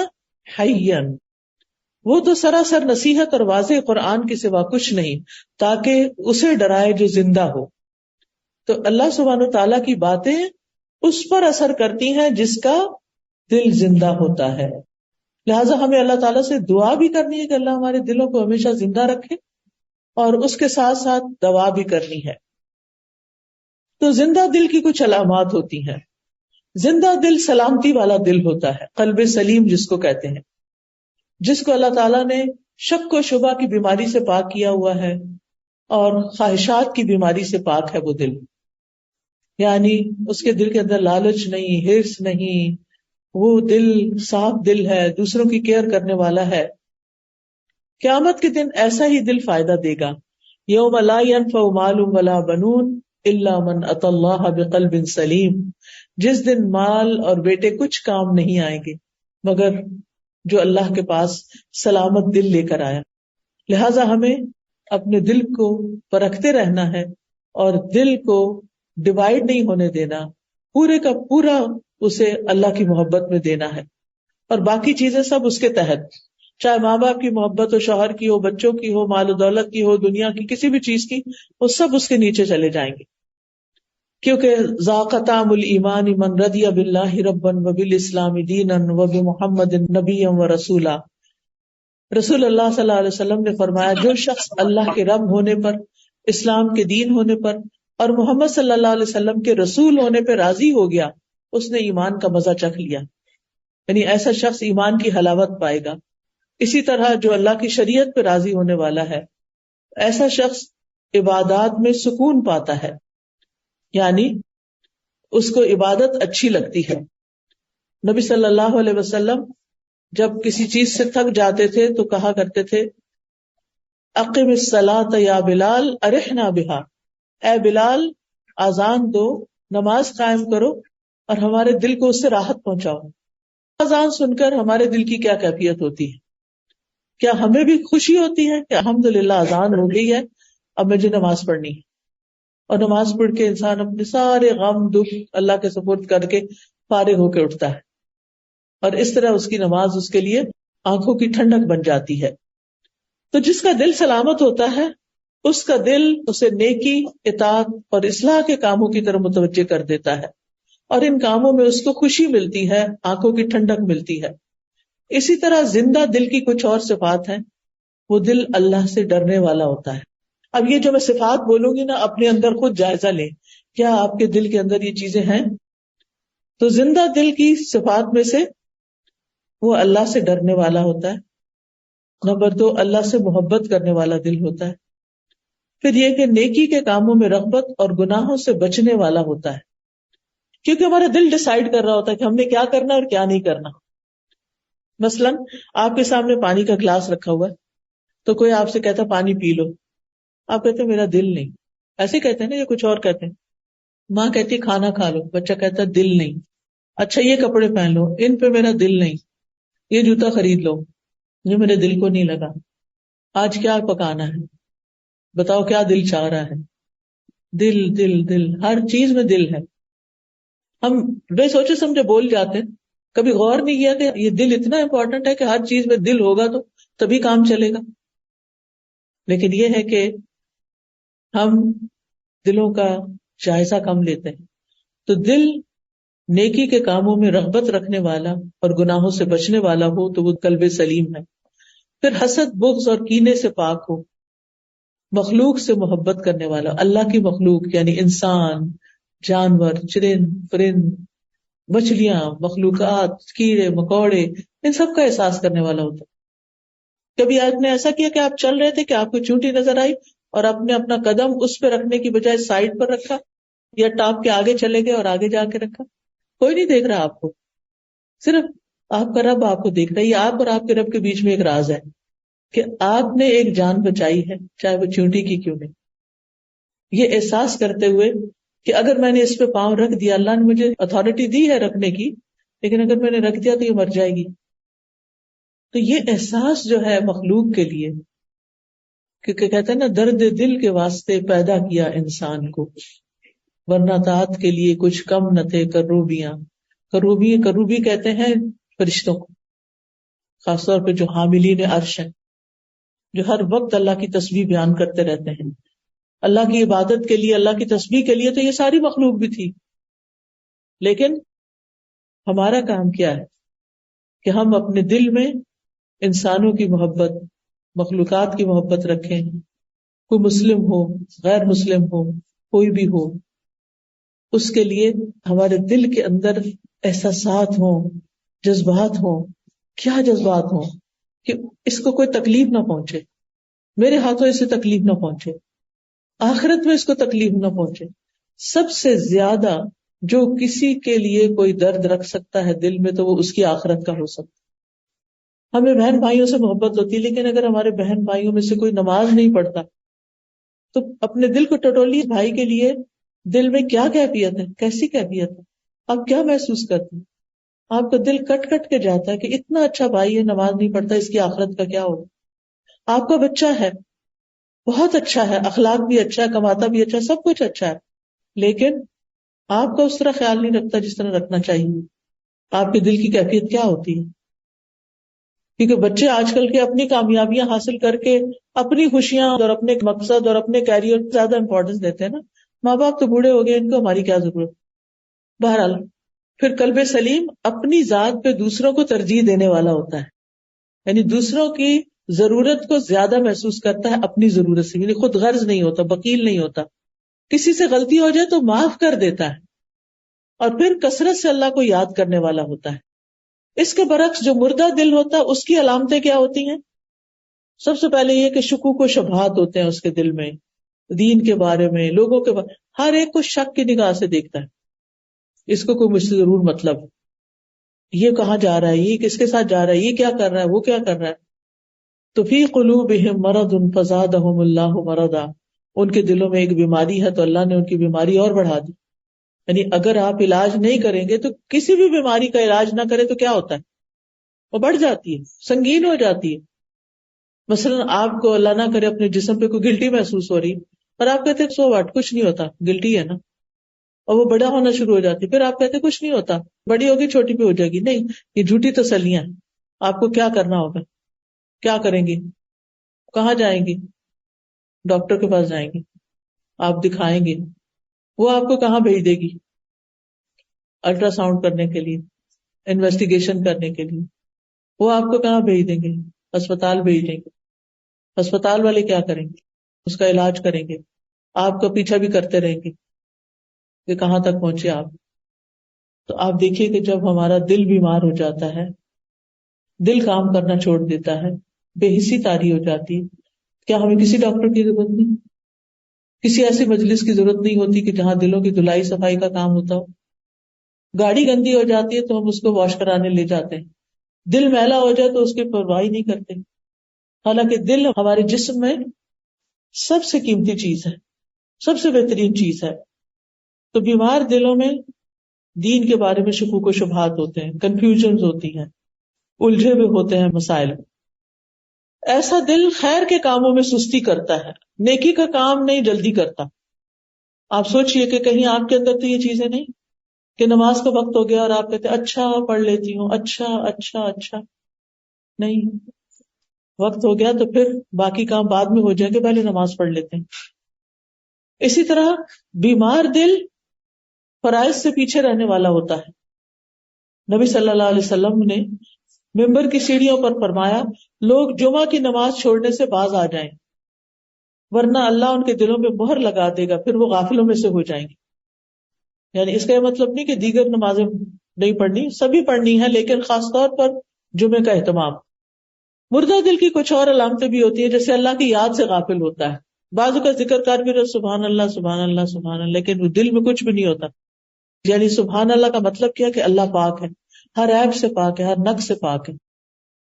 حیا. وہ تو سراسر نصیحت اور واضح قرآن کے سوا کچھ نہیں تاکہ اسے ڈرائے جو زندہ ہو. تو اللہ سبحانہ تعالیٰ کی باتیں اس پر اثر کرتی ہیں جس کا دل زندہ ہوتا ہے. لہٰذا ہمیں اللہ تعالیٰ سے دعا بھی کرنی ہے کہ اللہ ہمارے دلوں کو ہمیشہ زندہ رکھے اور اس کے ساتھ ساتھ دوا بھی کرنی ہے. تو زندہ دل کی کچھ علامات ہوتی ہیں. زندہ دل سلامتی والا دل ہوتا ہے، قلب سلیم جس کو کہتے ہیں، جس کو اللہ تعالیٰ نے شک و شبہ کی بیماری سے پاک کیا ہوا ہے اور خواہشات کی بیماری سے پاک ہے وہ دل. یعنی اس کے دل کے اندر لالچ نہیں، ہرس نہیں، وہ دل صاف دل ہے، دوسروں کی کیئر کرنے والا ہے. قیامت کے دن ایسا ہی دل فائدہ دے گا. یوم لا ينفع مال ولا بنون الا من اتى اللہ بقلب سلیم. جس دن مال اور بیٹے کچھ کام نہیں آئیں گے مگر جو اللہ کے پاس سلامت دل لے کر آیا. لہذا ہمیں اپنے دل کو پرکھتے رہنا ہے اور دل کو ڈیوائڈ نہیں ہونے دینا، پورے کا پورا اسے اللہ کی محبت میں دینا ہے. اور باقی چیزیں سب اس کے تحت، چاہے ماں باپ کی محبت ہو، شوہر کی ہو، بچوں کی ہو، مال و دولت کی ہو، دنیا کی کسی بھی چیز کی، وہ سب اس کے نیچے چلے جائیں گے. کیونکہ ذاق طعم الایمان من رضی باللہ ربا وبالاسلام دینا وبمحمد نبیا ورسولا. رسول اللہ صلی اللہ علیہ وسلم نے فرمایا جو شخص اللہ کے رب ہونے پر، اسلام کے دین ہونے پر اور محمد صلی اللہ علیہ وسلم کے رسول ہونے پہ راضی ہو گیا، اس نے ایمان کا مزہ چکھ لیا. یعنی ایسا شخص ایمان کی حلاوت پائے گا. اسی طرح جو اللہ کی شریعت پہ راضی ہونے والا ہے، ایسا شخص عبادات میں سکون پاتا ہے، یعنی اس کو عبادت اچھی لگتی ہے. نبی صلی اللہ علیہ وسلم جب کسی چیز سے تھک جاتے تھے تو کہا کرتے تھے اقم الصلاۃ یا بلال ارحنا بہا. اے بلال اذان دو، نماز قائم کرو اور ہمارے دل کو اس سے راحت پہنچاؤ. اذان سن کر ہمارے دل کی کیا کیفیت ہوتی ہے؟ کیا ہمیں بھی خوشی ہوتی ہے کہ الحمدللہ اذان ہو گئی ہے، اب مجھے نماز پڑھنی ہے؟ اور نماز پڑھ کے انسان اپنے سارے غم دکھ اللہ کے سپرد کر کے فارغ ہو کے اٹھتا ہے، اور اس طرح اس کی نماز اس کے لیے آنکھوں کی ٹھنڈک بن جاتی ہے. تو جس کا دل سلامت ہوتا ہے اس کا دل اسے نیکی، اطاعت اور اصلاح کے کاموں کی طرف متوجہ کر دیتا ہے، اور ان کاموں میں اس کو خوشی ملتی ہے، آنکھوں کی ٹھنڈک ملتی ہے. اسی طرح زندہ دل کی کچھ اور صفات ہیں. وہ دل اللہ سے ڈرنے والا ہوتا ہے. اب یہ جو میں صفات بولوں گی نا، اپنے اندر خود جائزہ لیں، کیا آپ کے دل کے اندر یہ چیزیں ہیں؟ تو زندہ دل کی صفات میں سے وہ اللہ سے ڈرنے والا ہوتا ہے. نمبر 2، اللہ سے محبت کرنے والا دل ہوتا ہے. پھر یہ کہ نیکی کے کاموں میں رغبت اور گناہوں سے بچنے والا ہوتا ہے، کیونکہ ہمارا دل ڈیسائیڈ کر رہا ہوتا ہے کہ ہم نے کیا کرنا اور کیا نہیں کرنا. مثلاً آپ کے سامنے پانی کا گلاس رکھا ہوا ہے، تو کوئی آپ سے کہتا پانی پی لو، آپ کہتے میرا دل نہیں. ایسے کہتے ہیں نا، یا کچھ اور کہتے ہیں. ماں کہتی کھانا کھا لو، بچہ کہتا دل نہیں. اچھا یہ کپڑے پہن لو، ان پہ میرا دل نہیں. یہ جوتا خرید لو، یہ میرے دل کو نہیں لگا. آج کیا پکانا ہے، بتاؤ کیا دل چاہ رہا ہے. دل دل دل، ہر چیز میں دل ہے. ہم بے سوچے سمجھے بول جاتے ہیں، کبھی غور نہیں کیا کہ یہ دل اتنا امپورٹنٹ ہے کہ ہر چیز میں دل ہوگا تو تبھی کام چلے گا. لیکن یہ ہے کہ ہم دلوں کا جائزہ کم لیتے ہیں. تو دل نیکی کے کاموں میں رغبت رکھنے والا اور گناہوں سے بچنے والا ہو تو وہ قلب سلیم ہے. پھر حسد، بغض اور کینے سے پاک ہو. مخلوق سے محبت کرنے والا، اللہ کی مخلوق یعنی انسان، جانور، چرند پرند، مچھلیاں، مخلوقات، کیڑے مکوڑے، ان سب کا احساس کرنے والا ہوتا ہے. کبھی آپ نے ایسا کیا کہ آپ چل رہے تھے کہ آپ کو چونٹی نظر آئی اور آپ نے اپنا قدم اس پہ رکھنے کی بجائے سائڈ پر رکھا، یا ٹاپ کے آگے چلے گئے اور آگے جا کے رکھا؟ کوئی نہیں دیکھ رہا آپ کو، صرف آپ کا رب آپ کو دیکھ رہا ہے. یہ آپ اور آپ کے رب کے بیچ میں ایک راز ہے کہ آپ نے ایک جان بچائی ہے، چاہے وہ چونٹی کی کیوں نہیں. یہ احساس کرتے ہوئے کہ اگر میں نے اس پہ پاؤں رکھ دیا، اللہ نے مجھے اتھارٹی دی ہے رکھنے کی، لیکن اگر میں نے رکھ دیا تو یہ مر جائے گی. تو یہ احساس جو ہے مخلوق کے لیے، کیونکہ کہتے ہیں نا درد دل کے واسطے پیدا کیا انسان کو، ورنہ طاعت کے لیے کچھ کم نہ تھے کروبیاں. کروبی کہتے ہیں فرشتوں کو، خاص طور پہ جو حاملین عرش ہیں، جو ہر وقت اللہ کی تسبیح بیان کرتے رہتے ہیں، اللہ کی عبادت کے لیے، اللہ کی تسبیح کے لیے. تو یہ ساری مخلوق بھی تھی. لیکن ہمارا کام کیا ہے کہ ہم اپنے دل میں انسانوں کی محبت، مخلوقات کی محبت رکھیں، کوئی مسلم ہو، غیر مسلم ہو، کوئی بھی ہو، اس کے لیے ہمارے دل کے اندر احساسات ہوں، جذبات ہوں. کیا جذبات ہوں کہ اس کو کوئی تکلیف نہ پہنچے، میرے ہاتھوں اسے تکلیف نہ پہنچے، آخرت میں اس کو تکلیف نہ پہنچے. سب سے زیادہ جو کسی کے لیے کوئی درد رکھ سکتا ہے دل میں تو وہ اس کی آخرت کا ہو سکتا ہے. ہمیں بہن بھائیوں سے محبت ہوتی ہے، لیکن اگر ہمارے بہن بھائیوں میں سے کوئی نماز نہیں پڑھتا تو اپنے دل کو ٹٹولی. بھائی کے لیے دل میں کیا کیفیت ہے، کیسی کیفیت ہے، آپ کیا محسوس کرتے ہیں؟ آپ کا دل کٹ کٹ کے جاتا ہے کہ اتنا اچھا بھائی ہے، نماز نہیں پڑھتا، اس کی آخرت کا کیا ہوگا. آپ کا بچہ ہے، بہت اچھا ہے، اخلاق بھی اچھا ہے، کماتا بھی اچھا ہے، سب کچھ اچھا ہے، لیکن آپ کا اس طرح خیال نہیں رکھتا جس طرح رکھنا چاہیے. آپ کے دل کی کیفیت کیا ہوتی ہے؟ کیونکہ بچے آج کل کے اپنی کامیابیاں حاصل کر کے اپنی خوشیاں اور اپنے مقصد اور اپنے کیریئر کو زیادہ امپورٹنس دیتے ہیں نا. ماں باپ تو بوڑھے ہو گئے، ان کو ہماری کیا ضرورت. بہرحال پھر قلب سلیم اپنی ذات پہ دوسروں کو ترجیح دینے والا ہوتا ہے، یعنی دوسروں کی ضرورت کو زیادہ محسوس کرتا ہے اپنی ضرورت سے، یعنی خود غرض نہیں ہوتا، بخیل نہیں ہوتا. کسی سے غلطی ہو جائے تو معاف کر دیتا ہے، اور پھر کثرت سے اللہ کو یاد کرنے والا ہوتا ہے. اس کے برعکس جو مردہ دل ہوتا ہے اس کی علامتیں کیا ہوتی ہیں؟ سب سے پہلے یہ کہ شکوک و شبہات ہوتے ہیں اس کے دل میں، دین کے بارے میں، لوگوں کے بارے، ہر ایک کو شک کی نگاہ سے دیکھتا ہے. اس کو کوئی مجھ سے ضرور مطلب ہے، یہ کہاں جا رہا ہے، یہ کس کے ساتھ جا رہا ہے، یہ کیا کر رہا ہے، وہ کیا کر رہا ہے. تو فی قلوبہم مرض فزادہم اللہ مرضا، ان کے دلوں میں ایک بیماری ہے تو اللہ نے ان کی بیماری اور بڑھا دی. یعنی اگر آپ علاج نہیں کریں گے تو کسی بھی بیماری کا علاج نہ کرے تو کیا ہوتا ہے؟ وہ بڑھ جاتی ہے، سنگین ہو جاتی ہے. مثلا آپ کو اللہ نہ کرے اپنے جسم پہ کوئی گلٹی محسوس ہو رہی، اور آپ کہتے ہیں سو واٹ، کچھ نہیں ہوتا، گلٹی ہے نا، اور وہ بڑا ہونا شروع ہو جاتی. پھر آپ کہتے ہیں کچھ نہیں ہوتا، بڑی ہوگی چھوٹی بھی ہو جائے گی. نہیں، یہ جھوٹی تسلیاں ہیں. آپ کو کیا کرنا ہوگا، کیا کریں گے، کہاں جائیں گے؟ ڈاکٹر کے پاس جائیں گے، آپ دکھائیں گے. وہ آپ کو کہاں بھیج دے گی؟ الٹرا ساؤنڈ کرنے کے لیے، انویسٹیگیشن کرنے کے لیے. وہ آپ کو کہاں بھیج دیں گے؟ اسپتال بھیج دیں گے. اسپتال والے کیا کریں گے؟ اس کا علاج کریں گے، آپ کا پیچھا بھی کرتے رہیں گے کہ کہاں تک پہنچے آپ. تو آپ دیکھیے کہ جب ہمارا دل بیمار ہو جاتا ہے، دل کام کرنا چھوڑ دیتا ہے، بے حسی طاری ہو جاتی ہے، کیا ہمیں کسی ڈاکٹر کی ضرورت نہیں، کسی ایسی مجلس کی ضرورت نہیں ہوتی کہ جہاں دلوں کی دھلائی صفائی کا کام ہوتا ہو. گاڑی گندی ہو جاتی ہے تو ہم اس کو واش کرانے لے جاتے ہیں، دل میلا ہو جائے تو اس کی پرواہ نہیں کرتے، حالانکہ دل ہمارے جسم میں سب سے قیمتی چیز ہے، سب سے بہترین چیز ہے. تو بیمار دلوں میں دین کے بارے میں شکوک و شبہات ہوتے ہیں، کنفیوژنز ہوتی ہیں، الجھے ہوئے ہوتے ہیں مسائل. ایسا دل خیر کے کاموں میں سستی کرتا ہے، نیکی کا کام نہیں جلدی کرتا. آپ سوچئے کہ کہیں آپ کے اندر تو یہ چیزیں نہیں کہ نماز کا وقت ہو گیا اور آپ کہتے اچھا پڑھ لیتی ہوں، اچھا اچھا اچھا. نہیں، وقت ہو گیا تو پھر باقی کام بعد میں ہو جائے گا، پہلے نماز پڑھ لیتے ہیں. اسی طرح بیمار دل فرائض سے پیچھے رہنے والا ہوتا ہے. نبی صلی اللہ علیہ وسلم نے ممبر کی سیڑھیوں پر فرمایا، لوگ جمعہ کی نماز چھوڑنے سے باز آ جائیں، ورنہ اللہ ان کے دلوں میں مہر لگا دے گا، پھر وہ غافلوں میں سے ہو جائیں گے. یعنی اس کا یہ مطلب نہیں کہ دیگر نمازیں نہیں پڑھنی، سبھی پڑھنی ہے، لیکن خاص طور پر جمعے کا اہتمام. مردہ دل کی کچھ اور علامتیں بھی ہوتی ہیں، جیسے اللہ کی یاد سے غافل ہوتا ہے. بعض کا ذکر کر بھی رہے سبحان اللہ سبحان اللہ سبحان اللہ، لیکن وہ دل میں کچھ بھی نہیں ہوتا. یعنی سبحان اللہ کا مطلب کیا کہ اللہ پاک ہے، ہر عیب سے پاک ہے، ہر نقص سے پاک ہے.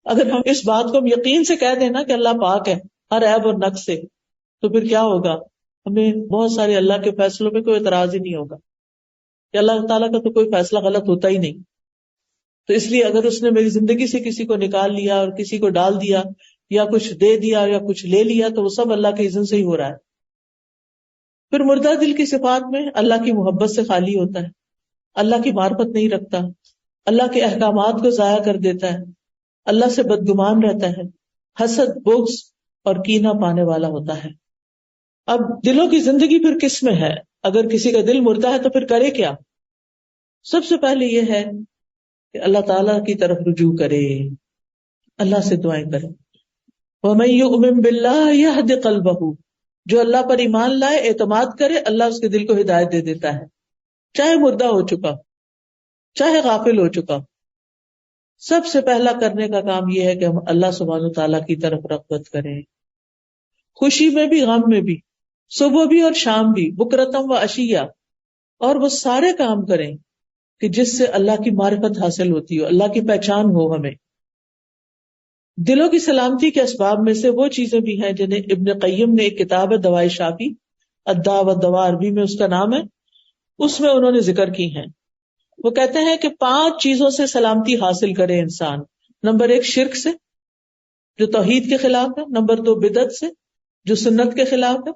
اگر ہم اس بات کو یقین سے کہہ دیں نا کہ اللہ پاک ہے ہر عیب اور نقص سے، تو پھر کیا ہوگا؟ ہمیں بہت سارے اللہ کے فیصلوں میں کوئی اعتراض ہی نہیں ہوگا کہ اللہ تعالیٰ کا تو کوئی فیصلہ غلط ہوتا ہی نہیں. تو اس لیے اگر اس نے میری زندگی سے کسی کو نکال لیا اور کسی کو ڈال دیا یا کچھ دے دیا یا کچھ لے لیا تو وہ سب اللہ کے اذن سے ہی ہو رہا ہے. پھر مردہ دل کی صفات میں اللہ کی محبت سے خالی ہوتا ہے، اللہ کی معرفت نہیں رکھتا، اللہ کے احکامات کو ضائع کر دیتا ہے، اللہ سے بدگمان رہتا ہے، حسد، بغض اور کینہ پانے والا ہوتا ہے. اب دلوں کی زندگی پھر کس میں ہے؟ اگر کسی کا دل مردہ ہے تو پھر کرے کیا؟ سب سے پہلے یہ ہے کہ اللہ تعالیٰ کی طرف رجوع کرے، اللہ سے دعائیں کرے. وَمَن يُؤْمِن بِاللَّهِ يَهْدِ قَلْبَهُ، جو اللہ پر ایمان لائے، اعتماد کرے، اللہ اس کے دل کو ہدایت دے دیتا ہے، چاہے مردہ ہو چکا، چاہے غافل ہو چکا۔ سب سے پہلا کرنے کا کام یہ ہے کہ ہم اللہ سبحانہ تعالیٰ کی طرف رغبت کریں، خوشی میں بھی غم میں بھی، صبح بھی اور شام بھی، بکرتم و عشیہ، اور وہ سارے کام کریں کہ جس سے اللہ کی معرفت حاصل ہوتی ہو، اللہ کی پہچان ہو ہمیں۔ دلوں کی سلامتی کے اسباب میں سے وہ چیزیں بھی ہیں جنہیں ابن قیم نے ایک کتاب ہے دوائی شافی، الدواء والدواء عربی میں اس کا نام ہے، اس میں انہوں نے ذکر کی ہیں۔ وہ کہتے ہیں کہ 5 چیزوں سے سلامتی حاصل کرے انسان۔ نمبر 1 شرک سے جو توحید کے خلاف ہے، نمبر 2 بدعت سے جو سنت کے خلاف ہے،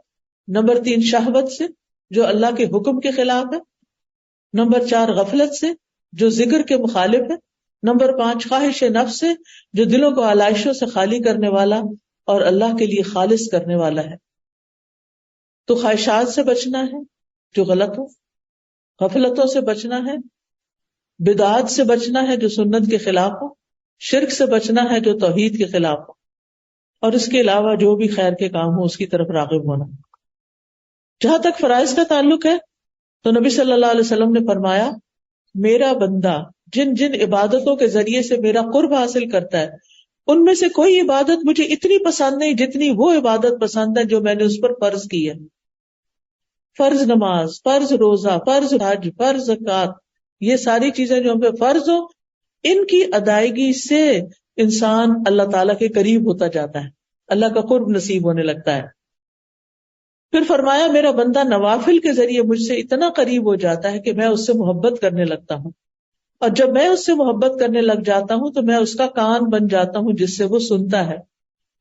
نمبر 3 شہوت سے جو اللہ کے حکم کے خلاف ہے، نمبر 4 غفلت سے جو ذکر کے مخالف ہے، نمبر 5 خواہش نفس سے جو دلوں کو علائشوں سے خالی کرنے والا اور اللہ کے لیے خالص کرنے والا ہے۔ تو خواہشات سے بچنا ہے جو غلط ہو، غفلتوں سے بچنا ہے، بدعات سے بچنا ہے جو سنت کے خلاف ہو، شرک سے بچنا ہے جو توحید کے خلاف ہو، اور اس کے علاوہ جو بھی خیر کے کام ہو اس کی طرف راغب ہونا۔ جہاں تک فرائض کا تعلق ہے تو نبی صلی اللہ علیہ وسلم نے فرمایا، میرا بندہ جن جن عبادتوں کے ذریعے سے میرا قرب حاصل کرتا ہے ان میں سے کوئی عبادت مجھے اتنی پسند نہیں جتنی وہ عبادت پسند ہے جو میں نے اس پر فرض کی ہے۔ فرض نماز، فرض روزہ، فرض حج، فرض زکوٰۃ، یہ ساری چیزیں جو ہم پہ فرض ہو، ان کی ادائیگی سے انسان اللہ تعالیٰ کے قریب ہوتا جاتا ہے، اللہ کا قرب نصیب ہونے لگتا ہے۔ پھر فرمایا، میرا بندہ نوافل کے ذریعے مجھ سے اتنا قریب ہو جاتا ہے کہ میں اس سے محبت کرنے لگتا ہوں، اور جب میں اس سے محبت کرنے لگ جاتا ہوں تو میں اس کا کان بن جاتا ہوں جس سے وہ سنتا ہے،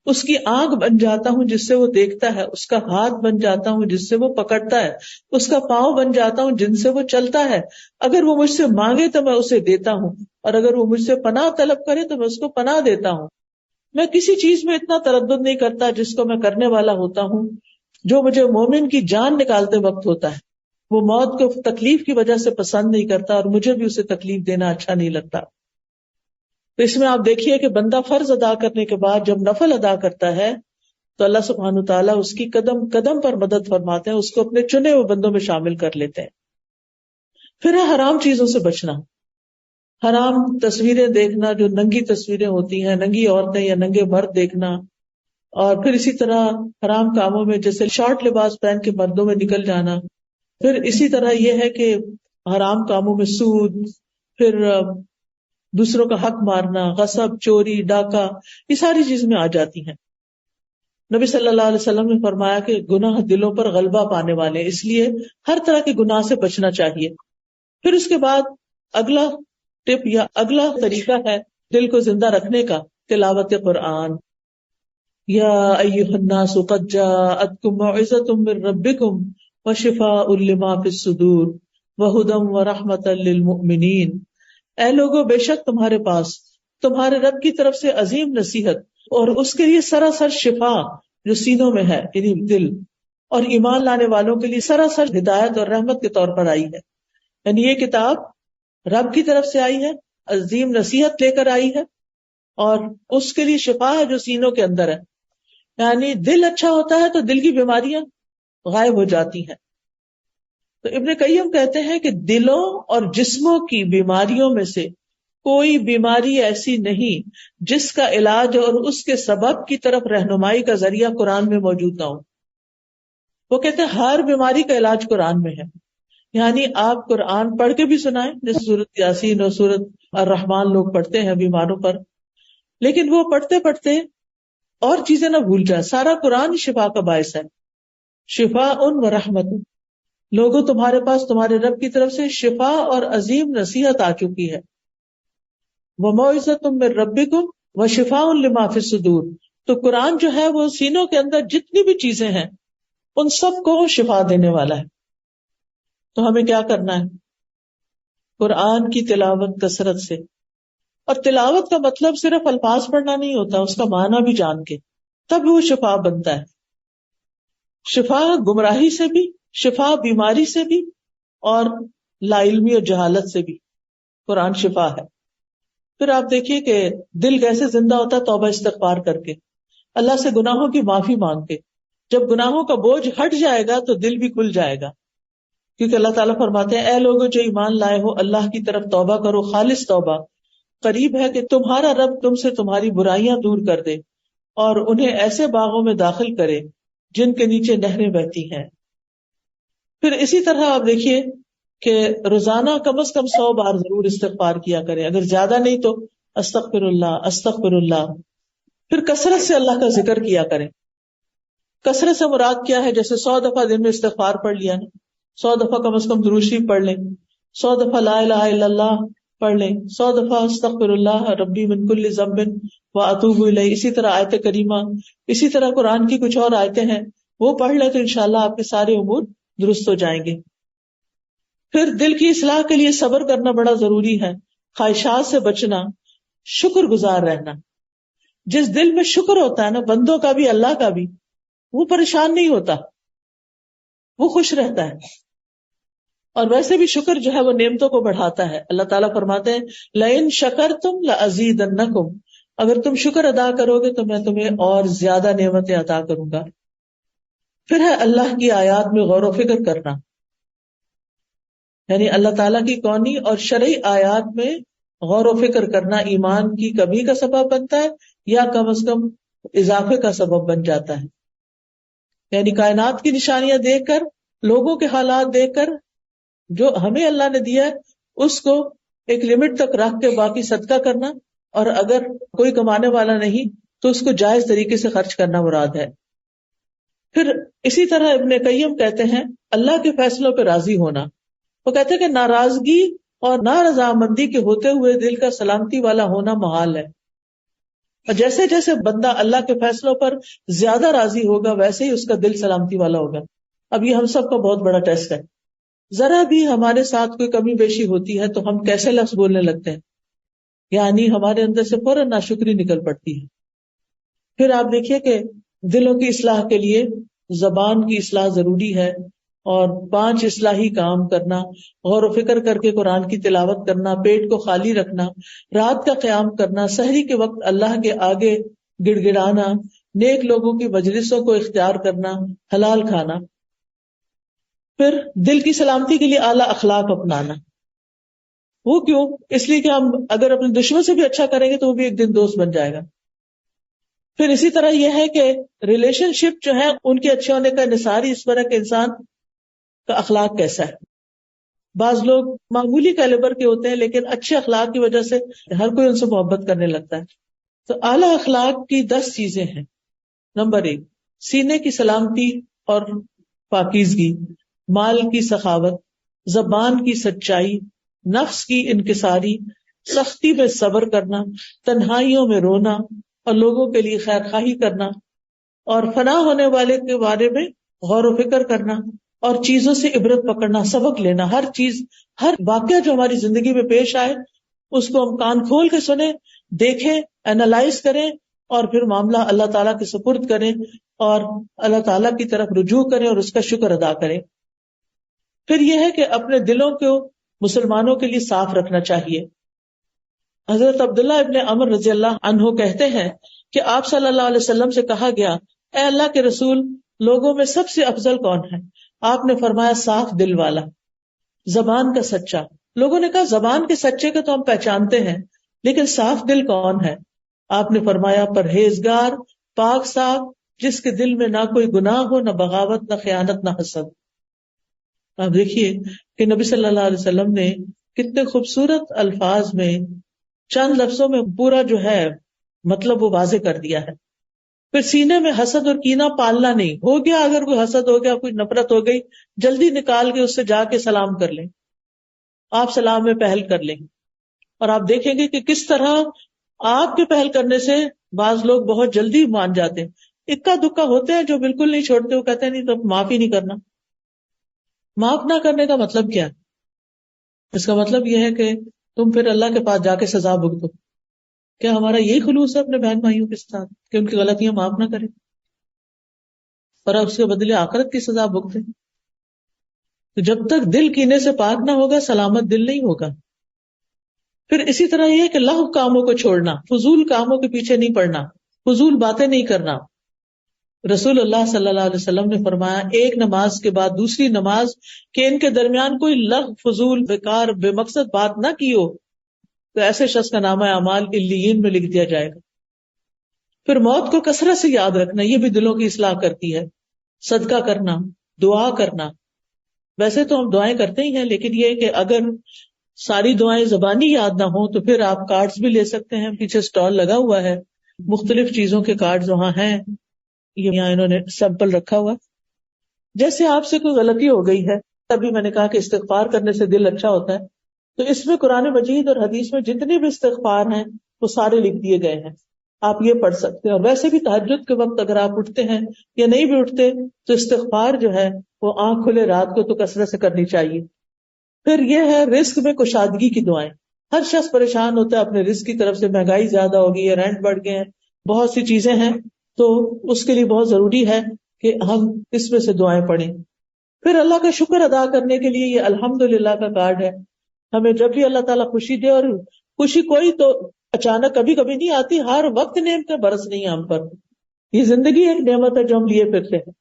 اس کی آنکھ بن جاتا ہوں جس سے وہ دیکھتا ہے، اس کا ہاتھ بن جاتا ہوں جس سے وہ پکڑتا ہے، اس کا پاؤں بن جاتا ہوں جن سے وہ چلتا ہے۔ اگر وہ مجھ سے مانگے تو میں اسے دیتا ہوں، اور اگر وہ مجھ سے پناہ طلب کرے تو میں اس کو پناہ دیتا ہوں۔ میں کسی چیز میں اتنا تردد نہیں کرتا جس کو میں کرنے والا ہوتا ہوں جو مجھے مومن کی جان نکالتے وقت ہوتا ہے۔ وہ موت کو تکلیف کی وجہ سے پسند نہیں کرتا اور مجھے بھی اسے تکلیف دینا اچھا نہیں لگتا۔ تو اس میں آپ دیکھیے کہ بندہ فرض ادا کرنے کے بعد جب نفل ادا کرتا ہے تو اللہ سبحانہ تعالیٰ اس کی قدم قدم پر مدد فرماتے ہیں، اس کو اپنے چنے ہوئے بندوں میں شامل کر لیتے ہیں۔ پھر ہے حرام چیزوں سے بچنا، حرام تصویریں دیکھنا، جو ننگی تصویریں ہوتی ہیں، ننگی عورتیں یا ننگے مرد دیکھنا، اور پھر اسی طرح حرام کاموں میں جیسے شارٹ لباس پہن کے مردوں میں نکل جانا، پھر اسی طرح یہ ہے کہ حرام کاموں میں سود، پھر دوسروں کا حق مارنا، غصب، چوری، ڈاکہ، یہ ساری چیزیں آ جاتی ہیں۔ نبی صلی اللہ علیہ وسلم نے فرمایا کہ گناہ دلوں پر غلبہ پانے والے ہیں، اس لیے ہر طرح کے گناہ سے بچنا چاہیے۔ پھر اس کے بعد اگلا ٹپ یا اگلا طریقہ ہے دل کو زندہ رکھنے کا، تلاوت قرآن۔ یا ایھا الناس قد جاءتکم موعظۃ من ربکم وشفاء لما فی الصدور وہدی ورحمۃ للمؤمنین۔ اے لوگو، بے شک تمہارے پاس تمہارے رب کی طرف سے عظیم نصیحت اور اس کے لیے سراسر شفا جو سینوں میں ہے، یعنی دل، اور ایمان لانے والوں کے لیے سراسر ہدایت اور رحمت کے طور پر آئی ہے۔ یعنی یہ کتاب رب کی طرف سے آئی ہے، عظیم نصیحت لے کر آئی ہے، اور اس کے لیے شفا ہے جو سینوں کے اندر ہے۔ یعنی دل اچھا ہوتا ہے تو دل کی بیماریاں غائب ہو جاتی ہیں۔ تو ابن قیم کہتے ہیں کہ دلوں اور جسموں کی بیماریوں میں سے کوئی بیماری ایسی نہیں جس کا علاج اور اس کے سبب کی طرف رہنمائی کا ذریعہ قرآن میں موجود نہ ہو۔ وہ کہتے ہیں ہر بیماری کا علاج قرآن میں ہے۔ یعنی آپ قرآن پڑھ کے بھی سنائیں، جیسے سورۃ یاسین اور سورۃ الرحمن لوگ پڑھتے ہیں بیماروں پر، لیکن وہ پڑھتے پڑھتے اور چیزیں نہ بھول جائیں۔ سارا قرآن شفا کا باعث ہے، شفاء و رحمت۔ لوگوں، تمہارے پاس تمہارے رب کی طرف سے شفا اور عظیم نصیحت آ چکی ہے۔ وَمَوْعِظَةٌ مِّن رَبِّكُمْ وَشِفَاءٌ لِّمَا فِي الصُّدُورِ۔ تو قرآن جو ہے وہ سینوں کے اندر جتنی بھی چیزیں ہیں ان سب کو شفا دینے والا ہے۔ تو ہمیں کیا کرنا ہے؟ قرآن کی تلاوت کثرت سے، اور تلاوت کا مطلب صرف الفاظ پڑھنا نہیں ہوتا، اس کا معنی بھی جان کے، تب وہ شفا بنتا ہے۔ شفا گمراہی سے بھی، شفا بیماری سے بھی، اور لا علمی اور جہالت سے بھی قرآن شفا ہے۔ پھر آپ دیکھیے کہ دل کیسے زندہ ہوتا ہے، توبہ استغفار کر کے، اللہ سے گناہوں کی معافی مانگ کے۔ جب گناہوں کا بوجھ ہٹ جائے گا تو دل بھی کھل جائے گا، کیونکہ اللہ تعالیٰ فرماتے ہیں اے لوگوں جو ایمان لائے ہو اللہ کی طرف توبہ کرو، خالص توبہ، قریب ہے کہ تمہارا رب تم سے تمہاری برائیاں دور کر دے اور انہیں ایسے باغوں میں داخل کرے جن کے نیچے نہریں بہتی ہیں۔ پھر اسی طرح آپ دیکھیے کہ روزانہ کم از کم 100 بار ضرور استغفار کیا کریں، اگر زیادہ نہیں تو استغفر اللہ استغفر اللہ۔ پھر کثرت سے اللہ کا ذکر کیا کریں۔ کثرت سے مراد کیا ہے؟ جیسے 100 دفعہ دن میں استغفار پڑھ لیا نا، 100 دفعہ کم از کم درود شریف پڑھ لیں، 100 دفعہ لا الہ الا اللہ پڑھ لیں، 100 دفعہ استغفر اللہ ربی من کل ذنب واتوب الیہ، اسی طرح آیت کریمہ، اسی طرح قرآن کی کچھ اور آیتیں ہیں وہ پڑھ لیں تو انشاءاللہ آپ کے سارے امور درست ہو جائیں گے۔ پھر دل کی اصلاح کے لیے صبر کرنا بڑا ضروری ہے، خواہشات سے بچنا، شکر گزار رہنا۔ جس دل میں شکر ہوتا ہے نا، بندوں کا بھی اللہ کا بھی، وہ پریشان نہیں ہوتا، وہ خوش رہتا ہے۔ اور ویسے بھی شکر جو ہے وہ نعمتوں کو بڑھاتا ہے۔ اللہ تعالیٰ فرماتے ہیں لئن شکرتم لازیدنکم، اگر تم شکر ادا کرو گے تو میں تمہیں اور زیادہ نعمتیں عطا کروں گا۔ پھر ہے اللہ کی آیات میں غور و فکر کرنا، یعنی اللہ تعالیٰ کی کونی اور شرعی آیات میں غور و فکر کرنا ایمان کی کمی کا سبب بنتا ہے یا کم از کم اضافے کا سبب بن جاتا ہے۔ یعنی کائنات کی نشانیاں دیکھ کر، لوگوں کے حالات دیکھ کر، جو ہمیں اللہ نے دیا ہے اس کو ایک لمٹ تک رکھ کے باقی صدقہ کرنا، اور اگر کوئی کمانے والا نہیں تو اس کو جائز طریقے سے خرچ کرنا مراد ہے۔ پھر اسی طرح ابن قیم کہتے ہیں اللہ کے فیصلوں پہ راضی ہونا۔ وہ کہتے ہیں کہ ناراضگی اور نارضامندی کے ہوتے ہوئے دل کا سلامتی والا ہونا محال ہے، اور جیسے جیسے بندہ اللہ کے فیصلوں پر زیادہ راضی ہوگا ویسے ہی اس کا دل سلامتی والا ہوگا۔ اب یہ ہم سب کا بہت بڑا ٹیسٹ ہے، ذرا بھی ہمارے ساتھ کوئی کمی بیشی ہوتی ہے تو ہم کیسے لفظ بولنے لگتے ہیں، یعنی ہمارے اندر سے فوراً ناشکری نکل پڑتی ہے۔ پھر آپ دیکھیے کہ دلوں کی اصلاح کے لیے زبان کی اصلاح ضروری ہے، اور 5 اصلاحی کام کرنا، غور و فکر کر کے قرآن کی تلاوت کرنا، پیٹ کو خالی رکھنا، رات کا قیام کرنا، سحری کے وقت اللہ کے آگے گڑ گڑانا، نیک لوگوں کی مجلسوں کو اختیار کرنا، حلال کھانا۔ پھر دل کی سلامتی کے لیے اعلیٰ اخلاق اپنانا۔ وہ کیوں؟ اس لیے کہ ہم اگر اپنے دشمن سے بھی اچھا کریں گے تو وہ بھی ایک دن دوست بن جائے گا۔ پھر اسی طرح یہ ہے کہ ریلیشن شپ جو ہے ان کے اچھے ہونے کا انحصار ہی اس پر ہے کہ انسان کا اخلاق کیسا ہے۔ بعض لوگ معمولی کیلیبر کے ہوتے ہیں لیکن اچھے اخلاق کی وجہ سے ہر کوئی ان سے محبت کرنے لگتا ہے۔ تو اعلیٰ اخلاق کی 10 چیزیں ہیں۔ نمبر 1، سینے کی سلامتی اور پاکیزگی، مال کی سخاوت، زبان کی سچائی، نفس کی انکساری، سختی میں صبر کرنا، تنہائیوں میں رونا اور لوگوں کے لیے خیر خواہی کرنا، اور فنا ہونے والے کے بارے میں غور و فکر کرنا، اور چیزوں سے عبرت پکڑنا، سبق لینا۔ ہر چیز، ہر واقعہ جو ہماری زندگی میں پیش آئے اس کو ہم کان کھول کے سنیں، دیکھیں، اینالائز کریں، اور پھر معاملہ اللہ تعالیٰ کے سپرد کریں اور اللہ تعالیٰ کی طرف رجوع کریں اور اس کا شکر ادا کریں۔ پھر یہ ہے کہ اپنے دلوں کو مسلمانوں کے لیے صاف رکھنا چاہیے۔ حضرت عبداللہ ابن عمر رضی اللہ عنہ کہتے ہیں کہ آپ صلی اللہ علیہ وسلم سے کہا گیا، اے اللہ کے رسول، لوگوں میں سب سے افضل کون ہے؟ آپ نے فرمایا صاف دل والا، زبان کا سچا۔ لوگوں نے کہا زبان کے سچے کو تو ہم پہچانتے ہیں لیکن صاف دل کون ہے؟ آپ نے فرمایا پرہیزگار، پاک صاف، جس کے دل میں نہ کوئی گناہ ہو، نہ بغاوت، نہ خیانت، نہ حسد۔ آپ دیکھیے کہ نبی صلی اللہ علیہ وسلم نے کتنے خوبصورت الفاظ میں چند لفظوں میں پورا جو ہے مطلب وہ واضح کر دیا ہے۔ پھر سینے میں حسد اور کینہ پالنا نہیں۔ ہو گیا اگر کوئی حسد ہو گیا، کوئی نفرت ہو گئی، جلدی نکال کے اس سے جا کے سلام کر لیں، آپ سلام میں پہل کر لیں، اور آپ دیکھیں گے کہ کس طرح آپ کے پہل کرنے سے بعض لوگ بہت جلدی مان جاتے ہیں۔ اکا دکا ہوتے ہیں جو بالکل نہیں چھوڑتے، وہ کہتے ہیں نہیں تو معاف ہی نہیں کرنا۔ معاف نہ کرنے کا مطلب کیا؟ اس کا مطلب یہ ہے کہ تم پھر اللہ کے پاس جا کے سزا بھگتو۔ کیا ہمارا یہی خلوص ہے اپنے بہن بھائیوں کے ساتھ کہ ان کی غلطیاں معاف نہ کریں اور اب اس کے بدلے آخرت کی سزا بھگتیں؟ تو جب تک دل کینے سے پاک نہ ہوگا سلامت دل نہیں ہوگا۔ پھر اسی طرح یہ ہے کہ لغو کاموں کو چھوڑنا، فضول کاموں کے پیچھے نہیں پڑنا، فضول باتیں نہیں کرنا۔ رسول اللہ صلی اللہ علیہ وسلم نے فرمایا ایک نماز کے بعد دوسری نماز کہ ان کے درمیان کوئی لغو فضول بیکار بے مقصد بات نہ کی ہو تو ایسے شخص کا نامہ اعمال علیین میں لکھ دیا جائے گا. پھر موت کو کثرت سے یاد رکھنا، یہ بھی دلوں کی اصلاح کرتی ہے. صدقہ کرنا، دعا کرنا. ویسے تو ہم دعائیں کرتے ہی ہیں، لیکن یہ کہ اگر ساری دعائیں زبانی یاد نہ ہوں تو پھر آپ کارڈز بھی لے سکتے ہیں. پیچھے سٹال لگا ہوا ہے، مختلف چیزوں کے کارڈز وہاں ہیں. یہاں انہوں نے سیمپل رکھا ہوا. جیسے آپ سے کوئی غلطی ہو گئی ہے، تبھی میں نے کہا کہ استغفار کرنے سے دل اچھا ہوتا ہے، تو اس میں قرآن مجید اور حدیث میں جتنے بھی استغفار ہیں وہ سارے لکھ دیے گئے ہیں. آپ یہ پڑھ سکتے ہیں. اور ویسے بھی تہجد کے وقت اگر آپ اٹھتے ہیں یا نہیں بھی اٹھتے تو استغفار جو ہے وہ آنکھ کھلے رات کو تو کثرت سے کرنی چاہیے. پھر یہ ہے رزق میں کشادگی کی دعائیں. ہر شخص پریشان ہوتا ہے اپنے رزق کی طرف سے، مہنگائی زیادہ ہوگی ہے، رینٹ بڑھ گئے ہیں، بہت سی چیزیں ہیں، تو اس کے لیے بہت ضروری ہے کہ ہم اس میں سے دعائیں پڑھیں. پھر اللہ کا شکر ادا کرنے کے لیے یہ الحمدللہ کا کارڈ ہے. ہمیں جب بھی اللہ تعالیٰ خوشی دے، اور خوشی کوئی تو اچانک کبھی کبھی نہیں آتی، ہر وقت نعمتیں برس نہیں ہیں ہم پر. یہ زندگی ایک نعمت ہے جو ہم لیے پھرتے ہیں.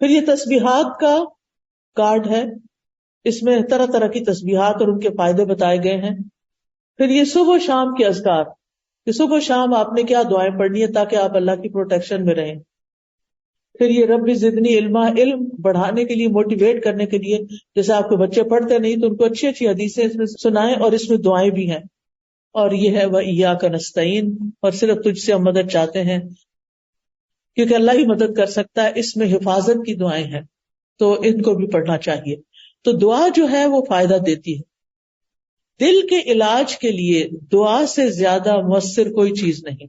پھر یہ تسبیحات کا کارڈ ہے، اس میں طرح طرح کی تسبیحات اور ان کے فائدے بتائے گئے ہیں. پھر یہ صبح و شام کے اذکار، کہ صبح و شام آپ نے کیا دعائیں پڑھنی ہے تاکہ آپ اللہ کی پروٹیکشن میں رہیں. پھر یہ رب زدنی علما، علم بڑھانے کے لیے، موٹیویٹ کرنے کے لیے، جیسے آپ کے بچے پڑھتے نہیں تو ان کو اچھی اچھی حدیثیں اس میں سنائیں، اور اس میں دعائیں بھی ہیں. اور یہ ہے وَإِيَّاكَ نَسْتَعِينُ، اور صرف تجھ سے ہم مدد چاہتے ہیں، کیونکہ اللہ ہی مدد کر سکتا ہے. اس میں حفاظت کی دعائیں ہیں تو ان کو بھی پڑھنا چاہیے. تو دعا جو ہے وہ فائدہ دیتی ہے. دل کے علاج کے لیے دعا سے زیادہ مؤثر کوئی چیز نہیں.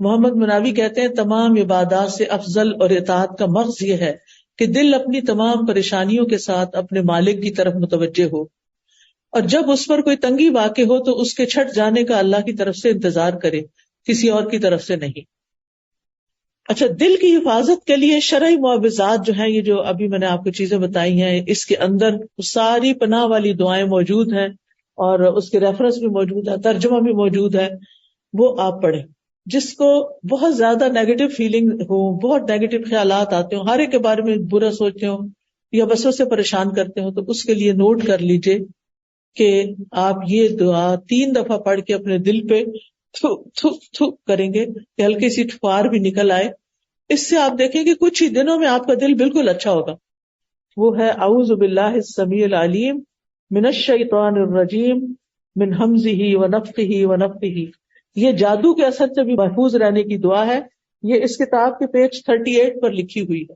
محمد مناوی کہتے ہیں تمام عبادات سے افضل اور اطاعت کا مغز یہ ہے کہ دل اپنی تمام پریشانیوں کے ساتھ اپنے مالک کی طرف متوجہ ہو، اور جب اس پر کوئی تنگی واقع ہو تو اس کے چھٹ جانے کا اللہ کی طرف سے انتظار کرے، کسی اور کی طرف سے نہیں. اچھا، دل کی حفاظت کے لیے شرعی معوذات جو ہیں، یہ جو ابھی میں نے آپ کو چیزیں بتائی ہیں، اس کے اندر ساری پناہ والی دعائیں موجود ہیں، اور اس کے ریفرنس بھی موجود ہے، ترجمہ بھی موجود ہے. وہ آپ پڑھیں. جس کو بہت زیادہ نیگیٹو فیلنگ ہو، بہت نیگیٹو خیالات آتے ہوں، ہر ایک کے بارے میں برا سوچتے ہوں یا بسوں سے پریشان کرتے ہوں، تو اس کے لیے نوٹ کر لیجئے کہ آپ یہ دعا 3 دفعہ پڑھ کے اپنے دل پہ تھو تھو تھو کریں گے کہ ہلکی سی ٹھوار بھی نکل آئے. اس سے آپ دیکھیں کہ کچھ ہی دنوں میں آپ کا دل بالکل اچھا ہوگا. وہ ہے اعوذ باللہ السمیع العلیم من الشیطان الرجیم من ہمزہ ونفخہ ونفثہ. یہ جادو کے اثر سے بھی محفوظ رہنے کی دعا ہے. یہ اس کتاب کے پیج 38 پر لکھی ہوئی ہے.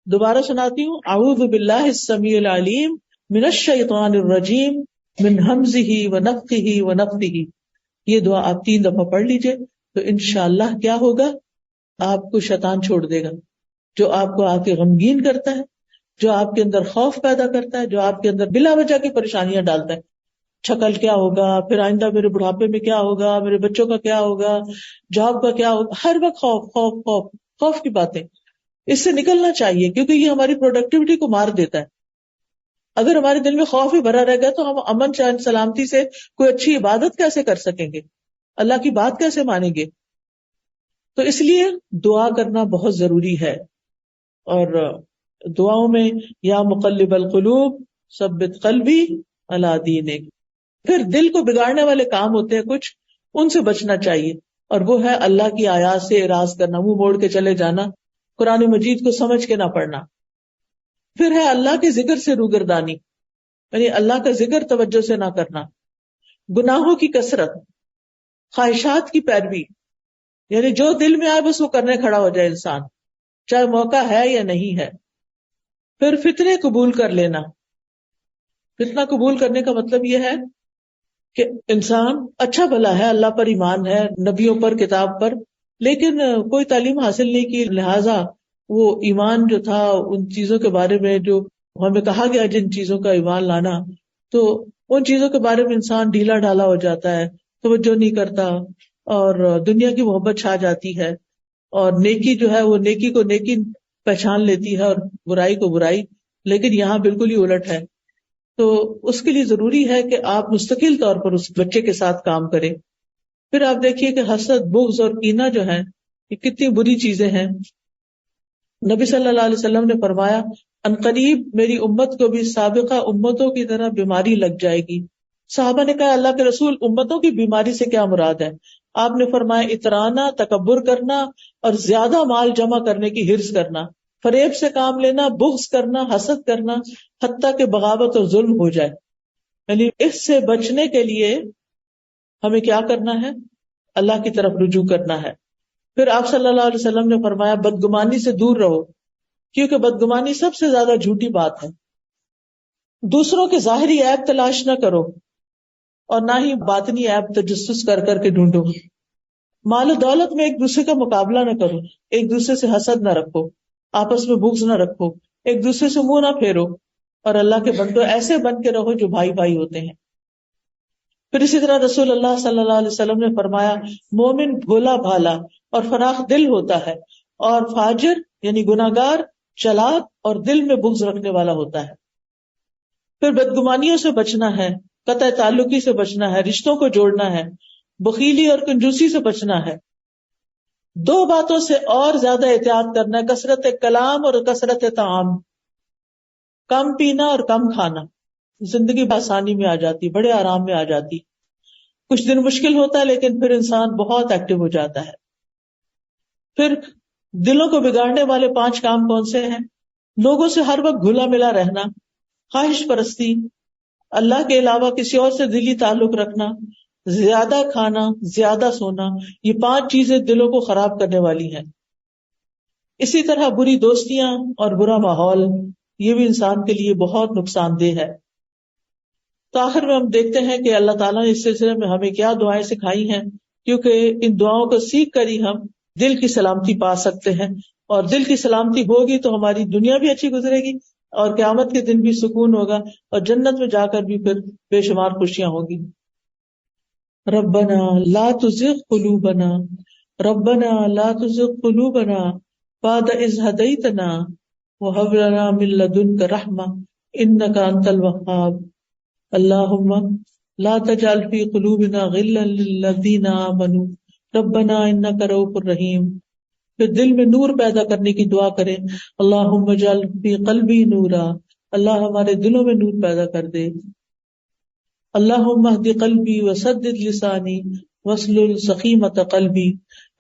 دوبارہ سناتی ہوں، اعوذ باللہ السمیع العلیم من الشیطان الرجیم من ہمزہ ونفخہ ونفثہ. یہ دعا آپ 3 دفعہ پڑھ لیجئے تو انشاءاللہ کیا ہوگا، آپ کو شیطان چھوڑ دے گا، جو آپ کو آ کے غمگین کرتا ہے، جو آپ کے اندر خوف پیدا کرتا ہے، جو آپ کے اندر بلا وجہ کی پریشانیاں ڈالتا ہے. شکل کیا ہوگا، پھر آئندہ میرے بڑھاپے میں کیا ہوگا، میرے بچوں کا کیا ہوگا، جاب کا کیا ہوگا، ہر وقت خوف خوف خوف خوف کی باتیں. اس سے نکلنا چاہیے کیونکہ یہ ہماری پروڈکٹیوٹی کو مار دیتا ہے. اگر ہمارے دل میں خوف ہی بھرا رہ گیا تو ہم امن چین سلامتی سے کوئی اچھی عبادت کیسے کر سکیں گے، اللہ کی بات کیسے مانیں گے. تو اس لیے دعا کرنا بہت ضروری ہے. اور دعاؤں میں یا مقلب القلوب ثبت قلبی علی دینک. پھر دل کو بگاڑنے والے کام ہوتے ہیں کچھ، ان سے بچنا چاہیے، اور وہ ہے اللہ کی آیات سے اعراض کرنا، منہ موڑ کے چلے جانا، قرآن مجید کو سمجھ کے نہ پڑھنا. پھر ہے اللہ کے ذکر سے روگردانی، یعنی اللہ کا ذکر توجہ سے نہ کرنا. گناہوں کی کثرت، خواہشات کی پیروی، یعنی جو دل میں آئے بس وہ کرنے کھڑا ہو جائے انسان، چاہے موقع ہے یا نہیں ہے. پھر فتنے قبول کر لینا. فتنہ قبول کرنے کا مطلب یہ ہے کہ انسان اچھا بھلا ہے، اللہ پر ایمان ہے، نبیوں پر، کتاب پر، لیکن کوئی تعلیم حاصل نہیں کی، لہٰذا وہ ایمان جو تھا ان چیزوں کے بارے میں جو ہمیں کہا گیا جن چیزوں کا ایمان لانا، تو ان چیزوں کے بارے میں انسان ڈھیلا ڈھالا ہو جاتا ہے، توجہ نہیں کرتا، اور دنیا کی محبت چھا جاتی ہے، اور نیکی جو ہے وہ نیکی کو نیکی پہچان لیتی ہے اور برائی کو برائی. لیکن یہاں بالکل ہی الٹ ہے. تو اس کے لیے ضروری ہے کہ آپ مستقل طور پر اس بچے کے ساتھ کام کریں. پھر آپ دیکھیے کہ حسد، بغض اور کینہ جو ہیں یہ کتنی بری چیزیں ہیں. نبی صلی اللہ علیہ وسلم نے فرمایا ان قریب میری امت کو بھی سابقہ امتوں کی طرح بیماری لگ جائے گی. صحابہ نے کہا اللہ کے رسول امتوں کی بیماری سے کیا مراد ہے؟ آپ نے فرمایا اترانا، تکبر کرنا اور زیادہ مال جمع کرنے کی حرص کرنا، فریب سے کام لینا، بغض کرنا، حسد کرنا، حتیٰ کہ بغاوت اور ظلم ہو جائے. یعنی اس سے بچنے کے لیے ہمیں کیا کرنا ہے؟ اللہ کی طرف رجوع کرنا ہے. پھر آپ صلی اللہ علیہ وسلم نے فرمایا بدگمانی سے دور رہو، کیونکہ بدگمانی سب سے زیادہ جھوٹی بات ہے. دوسروں کے ظاہری عیب تلاش نہ کرو اور نہ ہی باطنی عیب تجسس کر کر کے ڈھونڈو. مال و دولت میں ایک دوسرے کا مقابلہ نہ کرو، ایک دوسرے سے حسد نہ رکھو، آپس میں بغض نہ رکھو، ایک دوسرے سے منہ نہ پھیرو، اور اللہ کے بندو ایسے بن کے رہو جو بھائی بھائی ہوتے ہیں. پھر اسی طرح رسول اللہ صلی اللہ علیہ وسلم نے فرمایا مومن بھولا بھالا اور فراخ دل ہوتا ہے، اور فاجر یعنی گناہگار چلاک اور دل میں بغض رکھنے والا ہوتا ہے. پھر بدگمانیوں سے بچنا ہے، قطع تعلقی سے بچنا ہے، رشتوں کو جوڑنا ہے، بخیلی اور کنجوسی سے بچنا ہے. دو باتوں سے اور زیادہ احتیاط کرنا ہے، کثرت کلام اور کثرت طعام. کم پینا اور کم کھانا. زندگی آسانی میں آ جاتی، بڑے آرام میں آ جاتی. کچھ دن مشکل ہوتا ہے لیکن پھر انسان بہت ایکٹیو ہو جاتا ہے. پھر دلوں کو بگاڑنے والے 5 کام کون سے ہیں؟ لوگوں سے ہر وقت گھلا ملا رہنا، خواہش پرستی، اللہ کے علاوہ کسی اور سے دلی تعلق رکھنا، زیادہ کھانا، زیادہ سونا. یہ 5 چیزیں دلوں کو خراب کرنے والی ہیں. اسی طرح بری دوستیاں اور برا ماحول، یہ بھی انسان کے لیے بہت نقصان دہ ہے. تو آخر میں ہم دیکھتے ہیں کہ اللہ تعالیٰ نے اس سلسلے میں ہمیں کیا دعائیں سکھائی ہیں، کیونکہ ان دعاؤں کو سیکھ کر ہی ہم دل کی سلامتی پا سکتے ہیں، اور دل کی سلامتی ہوگی تو ہماری دنیا بھی اچھی گزرے گی اور قیامت کے دن بھی سکون ہوگا، اور جنت میں جا کر بھی پھر بے شمار خوشیاں ہوگی. ربنا لا تزغ قلوبنا ربنا لا تزغ قلوبنا بعد اذ هديتنا وهب لنا من لدنك رحمة انك انت الوهاب. اللهم لا تجعل في قلوبنا غلا للذين آمنوا ربنا انك رؤوف رحیم. پھر دل میں نور پیدا کرنے کی دعا کریں، اللہم اجعل فی قلبی نورا، اللہ ہمارے دلوں میں نور پیدا کر دے. اللہم اہد قلبی وسدد لسانی واسلل سخیمۃ قلبی،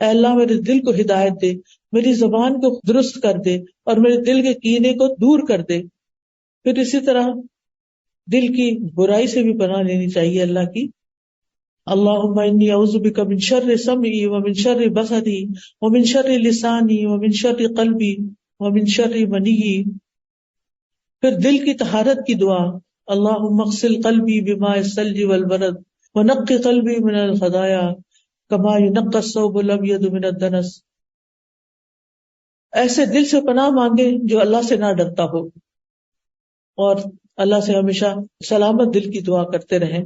اے اللہ میرے دل کو ہدایت دے، میری زبان کو درست کر دے اور میرے دل کے کینے کو دور کر دے. پھر اسی طرح دل کی برائی سے بھی پناہ لینی چاہیے اللہ کی. اللہم انی اعوذ بک من شر سمعی ومن شر بصری ومن شر لسانی ومن شر قلبی ومن شر منی. پھر دل کی طہارت کی دعا، اللہم اغسل قلبی بماء الثلج والبرد ونقی قلبی من الخطایا کما ینقی الثوب الابیض من الدنس. ایسے دل سے پناہ مانگے جو اللہ سے نہ ڈرتا ہو، اور اللہ سے ہمیشہ سلامت دل کی دعا کرتے رہیں.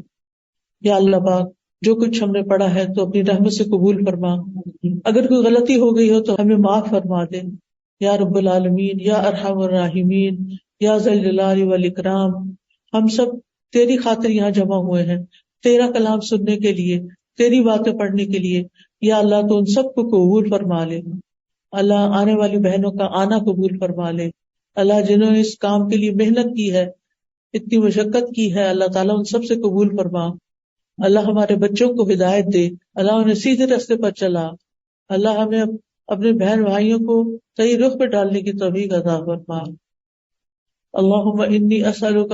یا اللہ پاک جو کچھ ہم نے پڑھا ہے تو اپنی رحمت سے قبول فرما، اگر کوئی غلطی ہو گئی ہو تو ہمیں معاف فرما دے. یا رب العالمین، یا ارحم الراحمین، یا ذا الجلال والاکرام. ہم سب تیری خاطر یہاں جمع ہوئے ہیں، تیرا کلام سننے کے لیے، تیری باتیں پڑھنے کے لیے. یا اللہ تو ان سب کو قبول فرما لے. اللہ آنے والی بہنوں کا آنا قبول فرما لے. اللہ جنہوں نے اس کام کے لیے محنت کی ہے، اتنی مشقت کی ہے، اللہ تعالیٰ ان سب سے قبول فرما. اللہ ہمارے بچوں کو ہدایت دے، اللہ انہیں سیدھے راستے پر چلا. اللہ ہمیں اپنے بہن بھائیوں کو صحیح رخ پہ ڈالنے کی توفیق عطا فرما. اللہم انی اسألک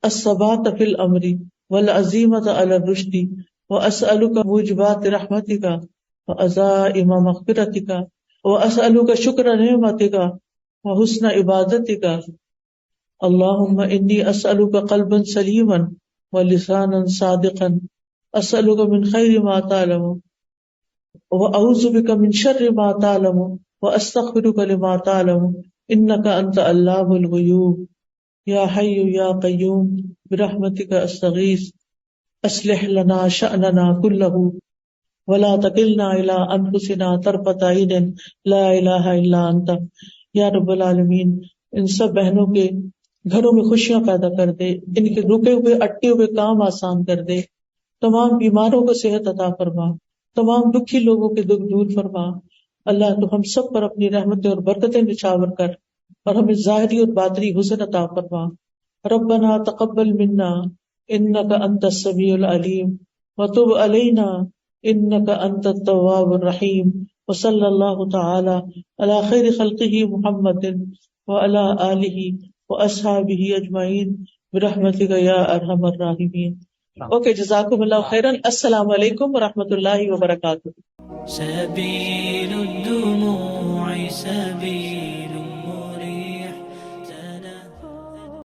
الثبات فی الامر والعزیمۃ علی الرشد واسألک موجبات رحمتک وعزائم مغفرتک واسألک شکر نعمتک وحسن عبادتک. اللہم انی اسألک قلبا سلیما ولسانا صادقا اسألک من خیر ما تعلم واعوذ بک من شر ما تعلم واستغفرک لما تعلم انک انت علام الغیوب. یا حی یا قیوم برحمتک استغیث اصلح لنا شأننا کلہ ولا تکلنا الی انفسنا طرفۃ عین لا الہ الا انت. یا رب العالمین ان سب بہنوں کے گھروں میں خوشیاں پیدا کر دے، ان کے رکے ہوئے اٹکے ہوئے کام آسان کر دے. تمام بیماروں کو صحت عطا فرما، تمام دکھی لوگوں کے دکھ دور فرما. اللہ تو ہم سب پر اپنی رحمتیں اور برکتیں نچھاور کر اور ہمیں ظاہری اور باطنی حسن عطا فرما. ربنا تقبل منا انک انت السمیع العلیم وتب علینا انک انت التواب الرحیم. وصلی اللہ تعالی علی خیر خلقہ محمد وعلی آلہ واصحابہ اجمعین برحمتک یا ارحم الراحمین. اوکے، جزاکم اللہ خیرا. السلام علیکم ورحمۃ اللہ وبرکاتہ. سبيل الدموع سبيل